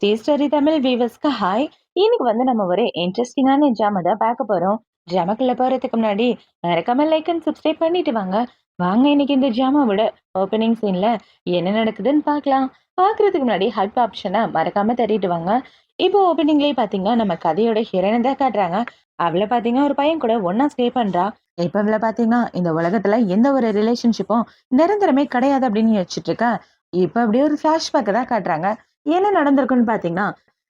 Sri Tamil வீவர்ஸ்க்கு hi. இன்னைக்கு நம்ம ஒரு இன்ட்ரெஸ்டிங்கான ஜாம தான் பார்க்க போறோம். ஜாமக்குள்ள போறதுக்கு முன்னாடி மறக்காம லைக் அண்ட் சப்ஸ்கிரைப் பண்ணிட்டு வாங்க. வாங்க இன்னைக்கு இந்த ஜாமாவோட ஓப்பனிங் சீன்ல என்ன நடக்குதுன்னு பார்க்கலாம். பார்க்கறதுக்கு முன்னாடி ஹெல்ப் ஆப்ஷனை மறக்காம தட்டிட்டு வாங்க. இப்போ ஓப்பனிங்லயே பாத்தீங்கன்னா நம்ம கதையோட ஹீரோயினை தான் காட்டுறாங்க. அவளை பாத்தீங்கன்னா ஒரு பையன் கூட ஒன்னா ஸ்டே பண்றா. இப்ப அவளை பாத்தீங்கன்னா இந்த உலகத்துல எந்த ஒரு ரிலேஷன்ஷிப்பும் நிரந்தரமே கிடையாது அப்படின்னு யோசிச்சுட்டு இருக்கா. இப்ப அப்படியே ஒரு பிளாஷ்பேக்கை தான் காட்டுறாங்க. என்ன நடந்திருக்குன்னு பாத்தீங்கன்னா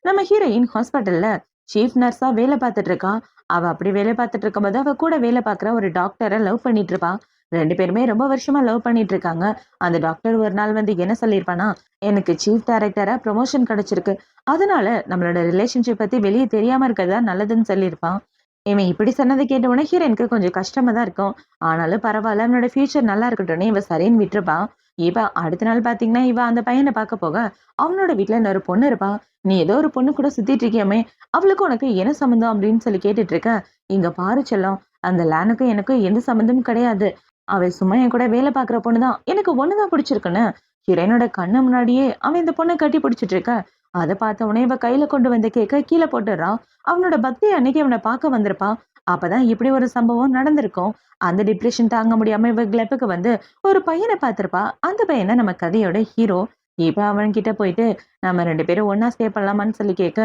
நம்ம ஹீரோயின் ஹாஸ்பிட்டல்ல சீஃப் நர்ஸா வேலை பார்த்துட்டு இருக்கா. அவ அப்படி வேலை பார்த்துட்டு இருக்கும்போது அவ கூட வேலை பார்க்குற ஒரு டாக்டரை லவ் பண்ணிட்டு இருப்பா. ரெண்டு பேருமே ரொம்ப வருஷமா லவ் பண்ணிட்டு இருக்காங்க. அந்த டாக்டர் ஒரு நாள் என்ன சொல்லியிருப்பானா, எனக்கு சீஃப் டைரக்டரா ப்ரொமோஷன் கிடைச்சிருக்கு, அதனால நம்மளோட ரிலேஷன்ஷிப் பத்தி வெளியே தெரியாம இருக்கிறதா நல்லதுன்னு சொல்லியிருப்பான். இவன் இப்படி சொன்னதை கேட்ட உடனே ஹீரோயினுக்கு கொஞ்சம் கஷ்டமா தான் இருக்கும். ஆனாலும் பரவாயில்ல, அவனோட ஃபியூச்சர் நல்லா இருக்கட்டும்னு இவ சரின்னு விட்டுருப்பான். இப்ப அடுத்த நாள் பாத்தீங்கன்னா இவ அந்த பையனை பார்க்க போக அவனோட வீட்டுல இன்னொரு பொண்ணு இருப்பா. நீ ஏதோ ஒரு பொண்ணு கூட சுத்திட்டு இருக்கியாமே, அவளுக்கு உனக்கு என்ன சம்மந்தம் அப்படின்னு சொல்லி கேட்டுட்டு இருக்க. இங்க பாரு செல்லம், அந்த லேனுக்கும் எனக்கும் எந்த சம்மந்தமும் கிடையாது. அவ சும்மா என் கூட வேலை பாக்குற பொண்ணுதான், எனக்கு ஒண்ணுதான் பிடிச்சிருக்குன்னு ஹீரோயினோட கண்ணு முன்னாடியே அவன் இந்த பொண்ணை கட்டி பிடிச்சிட்டு இருக்க. அதை பார்த்த உடனே இவ கையில கொண்டு வந்த கேக்க கீழே போட்டுடுறான். அவனோட பக்தி அன்னைக்கு அவனை பார்க்க வந்திருப்பான். அப்பதான் இப்படி ஒரு சம்பவம் நடந்திருக்கும். அந்த டிப்ரெஷன் தாங்க முடியாம இவ கிளப்புக்கு ஒரு பையனை பார்த்திருப்பா. அந்த பையனை நம்ம கதையோட ஹீரோ. இப்ப அவன் கிட்ட போயிட்டு நம்ம ரெண்டு பேரும் ஒன்னா ஸ்டே பண்ணலாமான்னு சொல்லி கேட்க,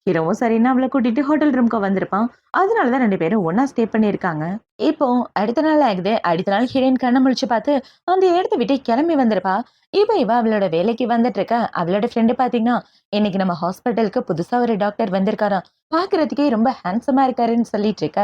ஹீரோவும் சரின்னு அவளை கூட்டிட்டு ஹோட்டல் ரூம்க்கு வந்திருப்பான். அதனாலதான் ரெண்டு பேரும் ஒன்னா ஸ்டே பண்ணிருக்காங்க. இப்போ அடுத்த நாள் ஆகுது. அடுத்த நாள் ஹீரோயின் கண்ணை முழிச்சு பார்த்து அந்த இடத்த விட்டு கிளம்பி வந்திருப்பா. இப்ப இவ அவளோட வேலைக்கு வந்துட்டு இருக்க. அவளோட ஃப்ரெண்டு பாத்தீங்கன்னா, இன்னைக்கு நம்ம ஹாஸ்பிட்டலுக்கு புதுசா ஒரு டாக்டர் வந்திருக்காராம், பாக்குறதுக்கே ரொம்ப ஹேண்ட்ஸமா இருக்காருன்னு சொல்லிட்டு இருக்க.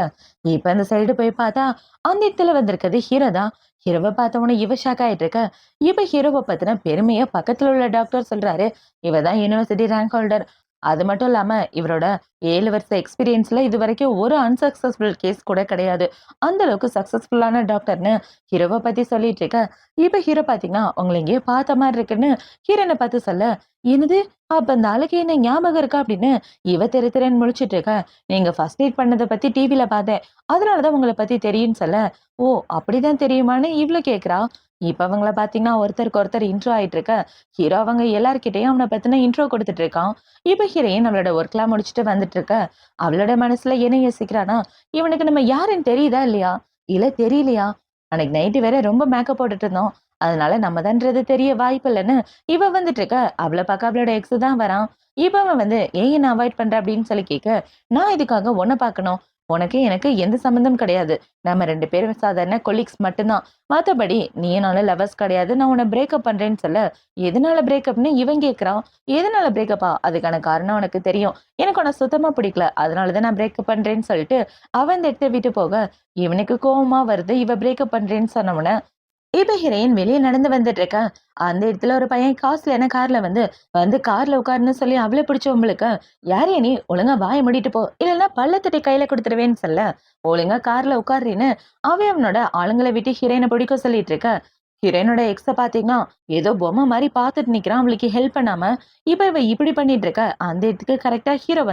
இப்ப அந்த சைடு போய் பார்த்தா அந்த இடத்துல வந்திருக்கிறது ஹீரோ தான். ஹீரோவை பார்த்தவொடனே இவ ஷாக் ஆயிட்டு இருக்க. இப்ப ஹீரோவை பத்தின பெருமையா பக்கத்துல உள்ள டாக்டர் சொல்றாரு. இவதான் யூனிவர்சிட்டி ரேங்க் ஹோல்டர். அது மட்டும் இல்லாம இவரோட 7 வருஷ எக்ஸ்பீரியன்ஸ்ல இது வரைக்கும் ஒரு அன்சக்சஸ்ஃபுல் கேஸ் கூட கிடையாது. அந்த அளவுக்கு சக்சஸ்ஃபுல்லான டாக்டர்னு ஹீரோவை பத்தி சொல்லிட்டு இருக்க. இப்ப ஹீரோ பாத்தீங்கன்னா உங்களை எங்கேயோ பார்த்த மாதிரி இருக்குன்னு ஹீரோனை பார்த்து சொல்ல, என்னது, அப்ப அந்த ஆளுக்கு என்ன ஞாபகம் இருக்கா அப்படின்னு இவ தெரு தெருன்னு முழிச்சிட்டு இருக்க. நீங்க ஃபர்ஸ்ட் எய்ட் பண்ணதை பத்தி டிவில பார்த்தேன், அதனாலதான் உங்களை பத்தி தெரியும்னு சொல்ல, ஓ அப்படிதான் தெரியுமான்னு இவ்ளோ கேக்குறா. இப்ப அவங்கள பாத்தீங்கன்னா ஒருத்தருக்கு ஒருத்தர் இன்ட்ரோ ஆயிட்டு இருக்க. ஹீரோ அவங்க எல்லார்கிட்டயும் அவனை பத்தின இன்ட்ரோ கொடுத்துட்டு இருக்கான். இப்ப ஹீரோயின் நம்மளோட ஒர்க்லாம் முடிச்சுட்டு வந்துட்டு இருக்க. அவளோட மனசுல என்ன யோசிக்கிறானா, இவனுக்கு நம்ம யாருன்னு தெரியுதா இல்லையா, இல்ல தெரியலையா, அன்னைக்கு நைட்டு வேற ரொம்ப மேக்கப் போட்டுட்டு இருந்தோம், அதனால நம்ம தான்றது தெரிய வாய்ப்பு இல்லைன்னு இவ வந்துட்டு இருக்க. அவளை பார்க்க அவளோட எக்ஸ் தான் வரான். இப்ப அவன் ஏன் என்ன அவாய்ட் பண்ற அப்படின்னு சொல்லி கேட்க, நான் இதுக்காக உன்னை பார்க்கணும், உனக்கு எனக்கு எந்த சம்மந்தம் கிடையாது, நம்ம ரெண்டு பேரும் சாதாரண கொலீக்ஸ் மட்டும்தான், மத்தபடி நீ நானும் லவர்ஸ் கிடையாது, நான் உன்னை பிரேக்கப் பண்றேன்னு சொல்ல, எதனால பிரேக்கப்னு இவன் கேட்கறான். எதனால பிரேக்கப்பா, அதுக்கான காரணம் உனக்கு தெரியும், எனக்கு உன்னை சுத்தமா பிடிக்கல, அதனாலதான் நான் பிரேக்கப் பண்றேன்னு சொல்லிட்டு அவன் இந்த இடத்த விட்டு போக இவனுக்கு கோவமா வருது. இவ பிரேக்கப் பண்றேன்னு சொன்னவன இப்ப ஹீரோயின் வெளியே நடந்து வந்துட்டு இருக்கா. அந்த இடத்துல ஒரு பையன் காஸ்ட்லியான கார்ல வந்து கார்ல உட்காருன்னு சொல்லி அவளை பிடிச்சவங்களுக்கு, யாரைய நீ, ஒழுங்கா வாய மூடிட்டு போ, இல்லைன்னா பள்ளத்தட்டை கையில கொடுத்துருவேன்னு சொல்ல, ஒழுங்கா கார்ல உட்காருன்னு அவன் அவனோட ஆளுங்களை விட்டு ஹீரோயினை பிடிக்க சொல்லிட்டு இருக்க. ஹீரோயினோட எக்ஸ பாத்தீங்கன்னா ஏதோ பொம்மை மாதிரி பாத்துட்டு நிக்கிறான், அவளுக்கு ஹெல்ப் பண்ணாம. இப்ப இவ இப்படி பண்ணிட்டு இருக்க. அந்த இடத்துக்கு கரெக்டா ஹீரோ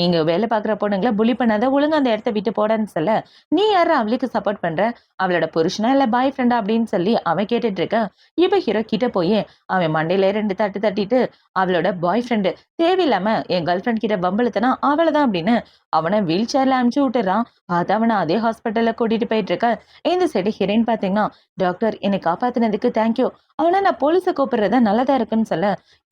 இங்க வேலை பாக்குற பொண்ணுங்களை புலி பண்ணாத, ஒழுங்கா அந்த இடத்த விட்டு போடன்னு சொல்ல, நீ யாரு அவளுக்கு சப்போர்ட் பண்ற, அவளோட புருஷனா இல்ல பாய் ஃப்ரெண்டா அப்படின்னு சொல்லி அவன் கேட்டுட்டு இருக்க. இப்ப ஹீரோ கிட்ட போய் அவன் மண்டையில ரெண்டு தட்டு தட்டிட்டு, அவளோட பாய் ஃப்ரெண்டு தேவையில்லாம என் கேர்ள் ஃப்ரெண்ட் கிட்ட பம்பளுத்தனா அவளதான் அப்படின்னு அவனை வீல் சேர்ல அனுப்பிச்சு விட்டுறான். பார்த்தா அவனை அதே ஹாஸ்பிட்டல்ல கூட்டிட்டு போயிட்டு இருக்க. இந்த சைடு ஹீரோயின் பாத்தீங்கன்னா, டாக்டர் என்னை காப்பாத்தினதுக்கு தேங்க்யூ, ஆனா நான் போலீஸை கூப்பிடுறதா நல்லதா இருக்குன்னு சொல்ல,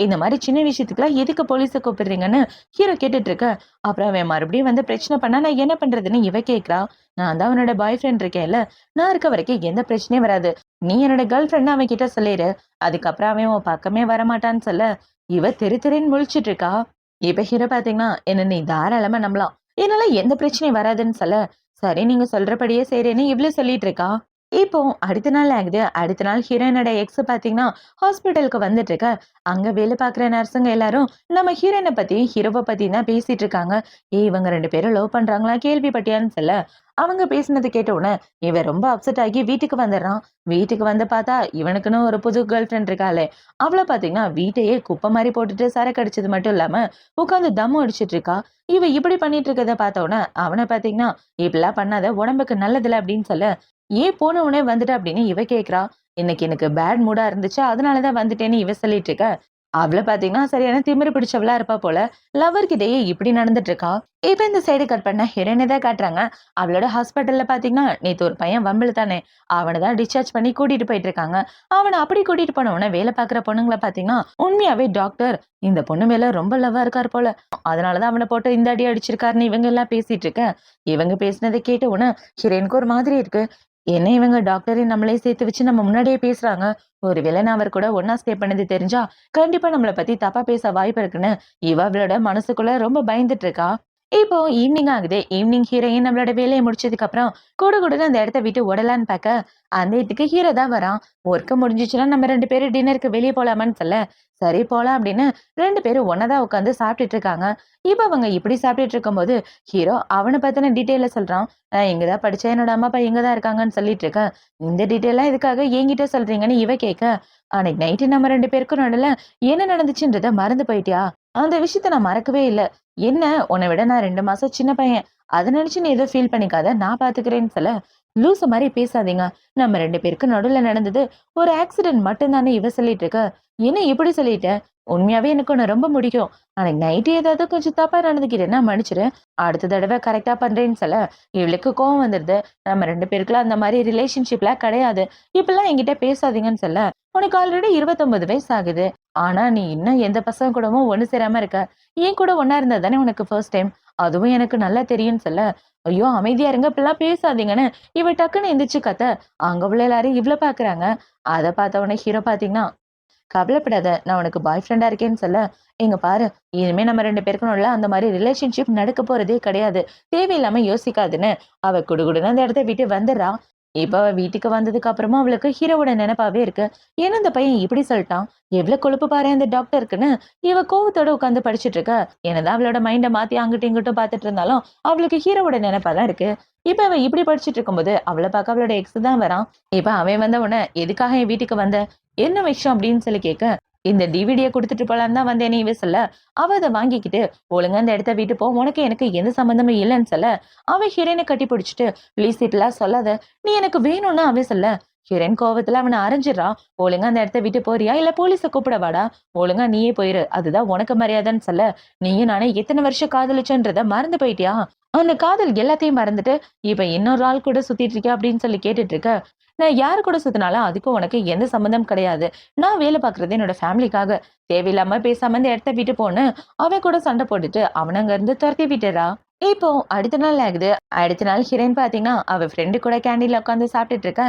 இந்த மாதிரி சின்ன விஷயத்துக்குலாம் எதுக்கு போலீஸை கூப்பிடுறீங்கன்னு ஹீரோ கேட்டுட்டு இருக்க. அப்புறம் அவன் மறுபடியும் பிரச்சனை பண்ணா நான் என்ன பண்றதுன்னு இவ கேக்குறா. நான் தான் அவனோட பாய் ஃப்ரெண்ட் இருக்கேன்ல, நான் இருக்க வரைக்கும் எந்த பிரச்சனையும் வராது, நீ என்னோட கேர்ள் ஃப்ரெண்ட் அவன் கிட்ட சொல்லிடு, அதுக்கப்புறம் அவன் உன் பக்கமே வரமாட்டான்னு சொல்ல, இவ தெரு தெருன்னு முழிச்சிட்டு இருக்கா. இப்ப ஹீரோ பாத்தீங்கன்னா, என்ன நீ தாராளமா நம்பலாம், என்னால எந்த பிரச்சனையும் வராதுன்னு சொல்ல, சரி நீங்க சொல்றபடியே செய்றேன்னு இவ்வளவு சொல்லிட்டு இருக்கா. இப்போ அடுத்த நாள் ஆகுது. அடுத்த நாள் ஹீரோயினோட எக்ஸ் பாத்தீங்கன்னா ஹாஸ்பிட்டலுக்கு வந்துட்டு இருக்க. அங்க வேலை பாக்குற நர்ஸுங்க எல்லாரும் நம்ம ஹீரோயினை பத்தி ஹீரோவை பத்தி தான் பேசிட்டு இருக்காங்க. இவங்க ரெண்டு பேரும் லவ் பண்றாங்களா கேள்விப்பட்டியான்னு சொல்ல, அவங்க பேசினது கேட்ட உடனே இவன் ரொம்ப அப்செட் ஆகி வீட்டுக்கு வந்துடுறான். வீட்டுக்கு பார்த்தா இவனுக்குன்னு ஒரு புது கேர்ள் ஃப்ரெண்ட் இருக்காளே, அவளை பாத்தீங்கன்னா வீட்டையே குப்பை மாதிரி போட்டுட்டு சரக்கு அடிச்சது மட்டும் இல்லாம உட்காந்து தம் அடிச்சிட்டு இருக்கா. இவ இப்படி பண்ணிட்டு இருக்கத பார்த்த உடனே அவனை பாத்தீங்கன்னா, இப்படிலாம் பண்ணாத, உடம்புக்கு நல்லதில்ல அப்படின்னு சொல்ல, ஏன் போன உடனே வந்துட்ட அப்படின்னு இவ கேக்குறா. இன்னைக்கு எனக்கு பேட் மூடா இருந்துச்சு, அதனாலதான் வந்துட்டேன்னு இவ சொல்லிட்டு இருக்க. அவள பாத்தீங்கன்னா, சரியான திமிரு பிடிச்சவளா இருப்பா போல. லவர் கிட்டயே இப்படி நடந்துட்டு இருக்கா. இப்ப இந்த சைடு கட் பண்ணா ஹீரோயின தான் காட்டுறாங்க. அவளோட ஹாஸ்பிட்டல்ல பாத்தீங்கன்னா, நேத்து ஒரு பையன் வம்பிழுத்தானே, அவன தான் டிஸ்சார்ஜ் பண்ணி கூட்டிட்டு போயிட்டு இருக்காங்க. அவன அப்படி கூட்டிட்டு போன உடனே வேலை பாக்குற பொண்ணுங்கள பாத்தீங்கன்னா, உண்மையாவே டாக்டர் இந்த பொண்ணு மேல ரொம்ப லவ்வா இருக்கார் போல. அதனால தான் அவன போட்டு இந்த அடி அடிச்சிருக்காருன்னு இவங்க எல்லாம் பேசிட்டு இருக்க. இவங்க பேசினத கேட்ட உடனே ஹீரோயினுக்கு ஒரு மாதிரி இருக்கு. என்ன இவங்க டாக்டரையும் நம்மளே சேர்த்து வச்சு நம்ம முன்னாடியே பேசுறாங்க. ஒருவேளை நான் அவர் கூட ஒண்ணா ஸ்டே பண்ணது தெரிஞ்சா, கண்டிப்பா நம்மள பத்தி தப்பா பேச வாய்ப்பு இருக்குன்னு இவ அவளோட மனசுக்குள்ள ரொம்ப பயந்துட்டு இருக்கா. இப்போ ஈவினிங் ஆகுது. ஈவினிங் ஹீரோயின் நம்மளோட வேலைய முடிச்சதுக்கு அப்புறம் குடுகுடுன்னு அந்த இடத்த விட்டு ஓடலான்னு பாக்க, அந்த இடத்துக்கு ஹீரோ தான் வரான். ஒர்க் முடிஞ்சுச்சுன்னா நம்ம 2 பேரும் டின்னருக்கு வெளிய போலாமான்னு சொல்ல, சரி போலாம் அப்படின்னு 2 பேரும் ஒண்ணா தான் உட்காந்து சாப்பிட்டுட்டு இருக்காங்க. இப்ப அவங்க இப்படி சாப்பிட்டுட்டு இருக்கும்போது, ஹீரோ அவன பத்தின டீட்டெயில சொல்றான். நான் இங்க தான் படிச்சேன். என்னோட அம்மா, அப்பா இங்க தான் இருக்காங்கன்னு சொல்லிட்டு இருக்கேன். இந்த டீட்டெயில்லாம் எதுக்காக என்கிட்ட சொல்றீங்கன்னு இவ கேட்க, அன்னைக்கு நைட்டு நம்ம 2 பேருக்கும் நடுவுல என்ன நடந்துச்சுன்றத மறந்து போயிட்டியா? அந்த விஷயத்த நான் மறக்கவே இல்ல. என்ன உன்னை விட நான் 2 மாசம் சின்ன பையன். அத நினைச்சு நீ ஏதோ ஃபீல் பண்ணிக்காத. நான் பாத்துக்கிறேன்னு சொல்ல, லூசு மாரி பேசாதீங்க. நம்ம 2 பேருக்கு நடுவுல நடந்தது ஒரு ஆக்சிடென்ட் மட்டும் தானே இவ சொல்லிட்டு இருக்க. என்ன இப்படி சொல்லிட்ட? உண்மையாவே எனக்கு உன்ன ரொம்ப பிடிக்கும். அன்னைக்கு நைட்டு ஏதாவது கொஞ்சம் தப்பா நடந்துக்கிட்டேன்னா மன்னிச்சிடு. அடுத்த தடவை கரெக்ட்டா பண்றேன்னு சொல்ல, இவளுக்கு கோவம் வந்துருது. நம்ம 2 பேருக்குலாம் அந்த மாரி ரிலேஷன்ஷிப்லாம் கிடையாது. இப்படிலாம் என்கிட்ட பேசாதீங்கன்னு சொல்ல, உனக்கு ஆல்ரெடி 29 வயசு ஆகுது. ஆனா நீ இன்னும் எந்த பசங்க கூடவும் ஒண்ணு சேராம இருக்க. என் கூட ஒண்ணா இருந்தது தானே உனக்கு ஃபர்ஸ்ட் டைம். அதுவும் எனக்கு நல்லா தெரியும்னு சொல்ல, ஐயோ! அமைதியா இருங்க. இப்படிலாம் பேசாதீங்கன்னு இவ டக்குன்னு எந்திரிச்சு கத்த, அங்க உள்ள எல்லாரும் இவ்ள பாக்குறாங்க. அத பார்த்த உடனே ஹீரோ பாத்தீங்கன்னா, கவலைப்படாத. நான் உனக்கு பாய் ஃப்ரெண்டா இருக்கேன்னு சொல்ல, இங்க பாரு. இனிமே நம்ம 2 பேருக்கும் நடுவுல அந்த மாரி ரிலேஷன்ஷிப் நடக்க போறதே கிடையாது. தேவையில்லாம யோசிக்காதன்னு அவ குடுகுடுன்னு அந்த இடத்த விட்டு வந்துர்றா. இப்ப அவ வீட்டுக்கு வந்ததுக்கு அப்புறமா அவளுக்கு ஹீரோவோட நெனப்பாவே இருக்கு. ஏன்னா இந்த பையன் இப்படி சொல்ட்டான். எவ்ளோ கொழுப்பு பாரேன் அந்த டாக்டருக்குன்னு இவ கோவத்தோட உட்கார்ந்து படிச்சுட்டு இருக்கா. என்னதான் அவளோட மைண்ட மாத்தி அங்கிட்டும் இங்கிட்டும் பாத்துட்டு இருந்தாலும், அவளுக்கு ஹீரோவோட நெனப்பா தான் இருக்கு. இப்ப அவ இப்படி படிச்சுட்டு இருக்கும்போது, அவள பாக்க அவளோட எக்ஸ் தான் வரான். இப்ப அவன் வந்த உடனே, "எதுக்காக என் வீட்டுக்கு வந்த? என்ன விஷயம்?" அப்படின்னு சொல்லி கேட்க, "இந்த டிவிடிய குடுத்துட்டு போலான்னு தான் வந்தேனே" இவ சொல்ல, அவ அத வாங்கிக்கிட்டு, "ஒழுங்கா இந்த இடத்த விட்டு போ. உனக்கு எனக்கு எந்த சம்மந்தமும் இல்லன்னு" சொல்ல, அவன் ஹீரோயின கட்டி பிடிச்சுட்டு, "ப்ளீஸ் இப்படிலாம் சொல்லாத. நீ எனக்கு வேணும்னு" அவ சொல்ல, ஹீரோயின் கோவத்துல அவன அரைஞ்சிடுறா. "ஒழுங்கா அந்த இடத்த விட்டு போறியா? இல்ல போலீஸ கூப்பிடவாடா? ஒழுங்கா நீயே போயிரு. அதுதான் உனக்கு மரியாதைன்னு" சொல்ல, "நீயும் நானும் எத்தன வருஷம் காதலிச்சோன்றத மறந்து போயிட்டியா? அந்த காதல் எல்லாத்தையும் மறந்துட்டு, இப்ப இன்னொரு ஆள் கூட சுத்திட்டு இருக்கியா?" அப்படின்னு சொல்லி கேட்டுட்டு இருக்க, "நான் யாரு கூட சுத்தினாலும் அதுக்கும் உனக்கு எந்த சம்மந்தம் கிடையாது. நான் வேலை பார்க்குறது என்னோட ஃபேமிலிக்காக. தேவையில்லாம பேசாம இந்த இடத்த விட்டு போன்னு" அவன் கூட சண்டை போட்டுட்டு அவன அங்க இருந்து துரத்தி விட்டுறா. இப்போ அடுத்த நாள் ஆகுது. அடுத்த நாள் ஹீரோயின் பார்த்தீங்கன்னா, அவ ஃப்ரெண்டு கூட கேண்டீன்ல உட்கார்ந்து சாப்பிட்டுட்டு இருக்கா.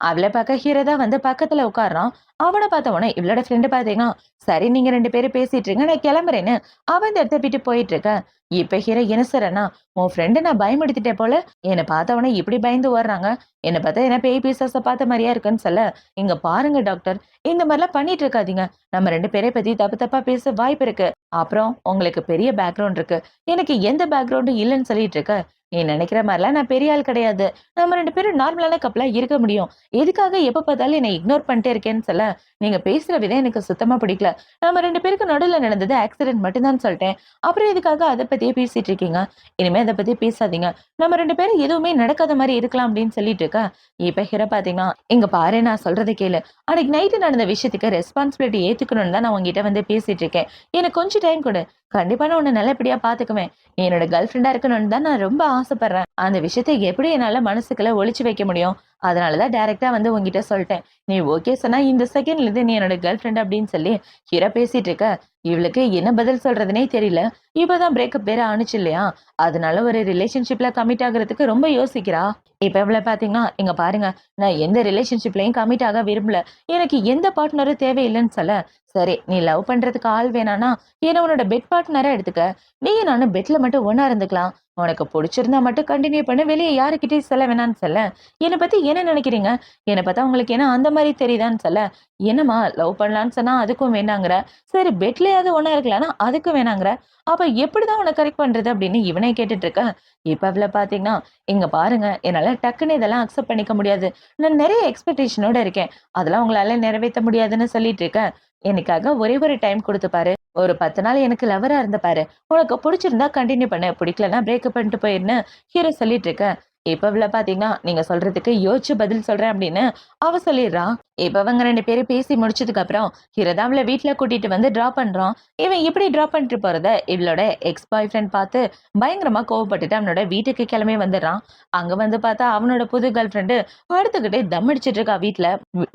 அவள பாக்க ஹீரோ தான் வந்து பக்கத்துல உட்கார்றான். அவன பார்த்த உடனே இவளோட ஃப்ரெண்டு பார்த்தீங்கன்னா, "சரி நீங்க 2 பேரும் பேசிட்டு இருங்க. நான் கிளம்புறேன்னு" அவ இந்த இடத்த விட்டு போயிட்டு இருக்க. இப்ப ஹீரோ என்ன சொல்றான்னா, "உன் ஃப்ரெண்ட நான் பயமுறுத்திட்டேன் போல. என்ன பார்த்த உடனே இப்படி பயந்து ஓடுறாங்க. என்ன பார்த்தா என்ன பேய் பிசாச பார்த்த மாரியா இருக்குன்னு" சொல்ல, "இங்க பாருங்க டாக்டர். இந்த மாரிலாம் பண்ணிட்டு இருக்காதீங்க. நம்ம 2 பேரை பத்தி தப்பு தப்பா பேச வாய்ப்பு இருக்கு. அப்புறம் உங்களுக்கு பெரிய பேக்ரவுண்ட் இருக்கு. எனக்கு எந்த பேக்ரவுண்டும் இல்லன்னு சொல்லிட்டு இருக்க. நீ நினைக்கிற மாரிலாம் நான் பெரிய ஆள் கிடையாது. நம்ம 2 பேரும் நார்மலான கப்புலா இருக்க முடியும். எதுக்காக எப்ப பார்த்தாலும் என்ன இக்னோர் பண்ணிட்டே இருக்கேன்னு சொல்ல, நீங்க பேசுற விதம் எனக்கு சுத்தமா பிடிக்கல. நம்ம 2 பேருக்கு நடுவுல நடந்தது ஆக்சிடென்ட் மட்டும் தான் சொல்ட்டேன். அப்புறம் எதுக்காக அத பத்தியே பேசிட்டு இருக்கீங்க? இனிமே அத பத்தி பேசாதீங்க. நம்ம 2 பேரும் எதுவுமே நடக்காத மாரி இருக்கலாம்" அப்படின்னு சொல்லிட்டு இருக்க. இப்ப ஹீரோ பார்த்தீங்கன்னா, "இங்க பாரு நான் சொல்றத கேளு. அன்னைக்கு நைட்டு நடந்த விஷயத்துக்கு ரெஸ்பான்சிபிலிட்டி ஏத்துக்கணும்னு தான் நான் உன்கிட்ட வந்து பேசிட்டு இருக்கேன். எனக்கு கொஞ்சம் டைம் குடு. கண்டிப்பா நான் உன்ன நல்லபடியா பார்த்துக்குவேன். நீ என்னோட கேர்ள் ஃப்ரெண்டா இருக்கணும்னு தான் நான் ரொம்ப ஆசைப்படுறேன். அந்த விஷயத்த எப்படி என்னால மனசுக்குள்ள ஒளிச்சு வைக்க முடியும்? அதனால தான் டைரக்ட்டா வந்து உன்கிட்ட சொல்ட்டேன். நீ ஓகே சொன்னா இந்த செகண்ட்ல இருந்து நீ என்னோட கேர்ள் ஃப்ரெண்ட் அப்படின்னு சொல்லி ஹீரோ பேசிட்டு இருக்க. இவளுக்கு என்ன பதில் சொல்றதுன்னே தெரியல. இப்பதான் பிரேக்கப் வேற ஆனுச்சு இல்லையா? அதனால ஒரு ரிலேஷன்ஷிப்ல கமிட் ஆகுறதுக்கு ரொம்ப யோசிக்கிறா. இப்ப இவள பார்த்தீங்கன்னா, "இங்க பாருங்க, நான் எந்த ரிலேஷன்ஷிப்லயும் கமிட் ஆக விரும்பல. எனக்கு எந்த பார்ட்னரும் தேவையில்லன்னு" சொல்ல, "சரி நீ லவ் பண்றதுக்கு ஆள் வேணான்னா, என்ன உன்னோட பெட் பார்ட்னரா எடுத்துக்க. நீயும் நானும் பெட்ல மட்டும் ஒண்ணா இருந்துக்கலாம். உனக்கு புடிச்சிருந்தா மட்டும் கன்டின்யூ பண்ணு. வெளிய யாருகிட்டயும் சொல்ல வேணான்னு" சொல்ல, "என்ன பத்தி என்ன நினைக்கிறீங்க? என்ன பார்த்தா உங்களுக்கு என்ன அந்த மாரி தெரியுதான்னு" சொல்ல, "என்னம்மா லவ் பண்ணலான்னு சொன்னா அதுக்கும் வேணாங்கிற. சரி பெட்லயாவது ஒண்ணா இருக்கலான்னா அதுக்கும் வேணாங்கிற. அப்ப எப்படிதான் உன்ன கரெக்ட் பண்றது?" அப்படின்னு இவனே கேட்டுட்டு இருக்க. இப்ப அவள பார்த்தீங்கன்னா, "இங்க பாருங்க, என்னால டக்குன்னு இதெல்லாம் அக்செப்ட் பண்ணிக்க முடியாது. நான் நெறைய எக்ஸ்பெக்டேஷனோட இருக்கேன். அதெல்லாம் உங்களால நிறைவேத்த முடியாதுன்னு" சொல்லிட்டு இருக்க. "எனக்காக ஒரே ஒரு டைம் குடுத்து பாரு. ஒரு 10 நாள் எனக்கு லவ்வரா இருந்து பாரு. உனக்கு புடிச்சிருந்தா கன்டின்யூ பண்ணு. பிடிக்கலன்னா பிரேக்கப் பண்ணிட்டு போயிருன்னு" ஹீரோ சொல்லிட்டு இருக்க. இப்ப இவள பாத்தீங்கன்னா, நீங்க சொல்றதுக்கு யோசிச்சு பதில் சொல்றேன் அப்படின்னு அவ சொல்லிடுறா. இப்ப இவங்க 2 பேரும் பேசி முடிச்சதுக்கு அப்புறம், ஹீரோ தான் அவள வீட்ல கூட்டிட்டு வந்து டிராப் பண்றான். இவன் இப்படி டிராப் பண்ணிட்டு போறத இவளோட எக்ஸ் பாய் ஃப்ரெண்ட் பார்த்து பயங்கரமா கோவப்பட்டுட்டு அவனோட வீட்டுக்கு கிளம்பி வந்துடுறான். அங்க வந்து பார்த்தா அவனோட புது கேர்ள் ஃப்ரெண்டு படுத்துக்கிட்டே தம் அடிச்சிட்டு இருக்கா வீட்ல.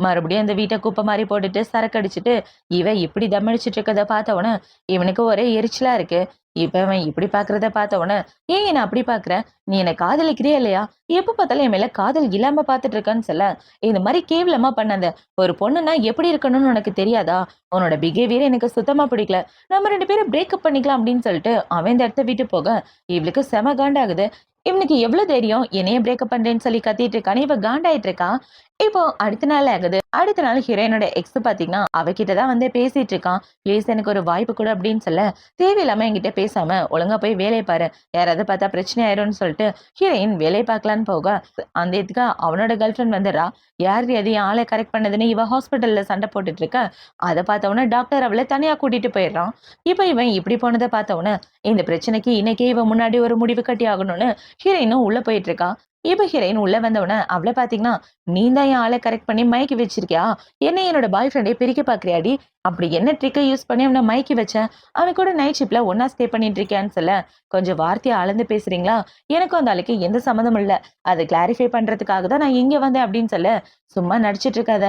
மறுபடியும் அந்த வீட்ட குப்பை மாரி போட்டுட்டு சரக்கு அடிச்சுட்டு, இவ இப்படி தம் அடிச்சிட்டு இருக்கத பார்த்த உடனே இவனுக்கு ஒரே எரிச்சலா இருக்கு. இப்ப அவன் இப்படி பார்க்கறத பார்த்த உடனே, "ஏன் என்ன அப்படி பார்க்குற? நீ என்ன காதலிக்கிறியா இல்லையா? எப்ப பார்த்தாலும் என் மேல காதல் இல்லாம பார்த்துட்டு இருக்கன்னு" சொல்ல, "இந்த மாரி கேவலமா பண்ணாத. ஒரு பொண்ணுன்னா எப்படி இருக்கணும்னு உனக்கு தெரியாதா? உன்னோட பிஹேவியர் எனக்கு சுத்தமா பிடிக்கல. நம்ம 2 பேரும் பிரேக்கப் பண்ணிக்கலாம்" அப்படின்னு சொல்லிட்டு அவன் இந்த இடத்த விட்டு போக, இவளுக்கு செம காண்டாகுது. இவனுக்கு எவ்ளோ தைரியம் என்னையே பிரேக்கப் பண்றேன்னு சொல்லி கத்திட்டு இருக்கான்னு இவ காண்டாயிட்டு இருக்கா. இப்போ அடுத்த நாள் ஆகுது. அடுத்த நாள் ஹீரோயினோட எக்ஸ் பாத்தீங்கன்னா, அவகிட்ட தான் வந்து பேசிட்டு இருக்கான். "ப்ளீஸ் எனக்கு ஒரு வாய்ப்பு குடு" அப்படின்னு சொல்ல, தேவையில்லாம என்கிட்ட பேசாம ஒழுங்கா போய் வேலைய பாரு. யாராவது பார்த்தா பிரச்சனை ஆயிரும்னு சொல்லிட்டு ஹீரோயின் வேலைய பார்க்கலான்னு போக, அந்த இதுக்கு அவனோட கேர்ள் ஃப்ரெண்ட் வந்துடுறா. யார் அது என் ஆள கரெக்ட் பண்ணதுன்னு இவ ஹாஸ்பிட்டல்ல சண்டை போட்டுட்டு இருக்க. அத பார்த்த உடனே டாக்டர் அவள தனியா கூட்டிட்டு போயிடுறான். இப்ப இவன் இப்படி போனத பார்த்த உடனே, இந்த பிரச்சனைக்கு இன்னைக்கே இவன் முன்னாடி ஒரு முடிவு கட்டி ஆகணும்னு ஹீரோயினும் உள்ள போயிட்டு இருக்கா. இப்ப ஹீரோயின் உள்ள வந்த உடனே அவள பாத்தீங்கன்னா, "நீ தான் என் ஆள கரெக்ட் பண்ணி மயக்கி வச்சிருக்கியா? என்ன என்னோட பாய் ஃப்ரெண்டே பிரிக்க பாக்குறியாடி? அப்படி என்ன ட்ரிக்க யூஸ் பண்ணி அவன மயக்கி வச்ச? அவன் கூட நைட் ஷிப்ட்ல ஒண்ணா ஸ்டே பண்ணிட்டு இருக்கியான்னு" சொல்ல, "கொஞ்சம் வார்த்தைய அளந்து பேசுறீங்களா? எனக்கும் அந்த ஆளுக்கு எந்த சம்மந்தமும் இல்ல. அத கிளாரிஃபை பண்றதுக்காக தான் நான் இங்க வந்தேன்" அப்படின்னு சொல்ல, "சும்மா நடிச்சிட்டு இருக்காத.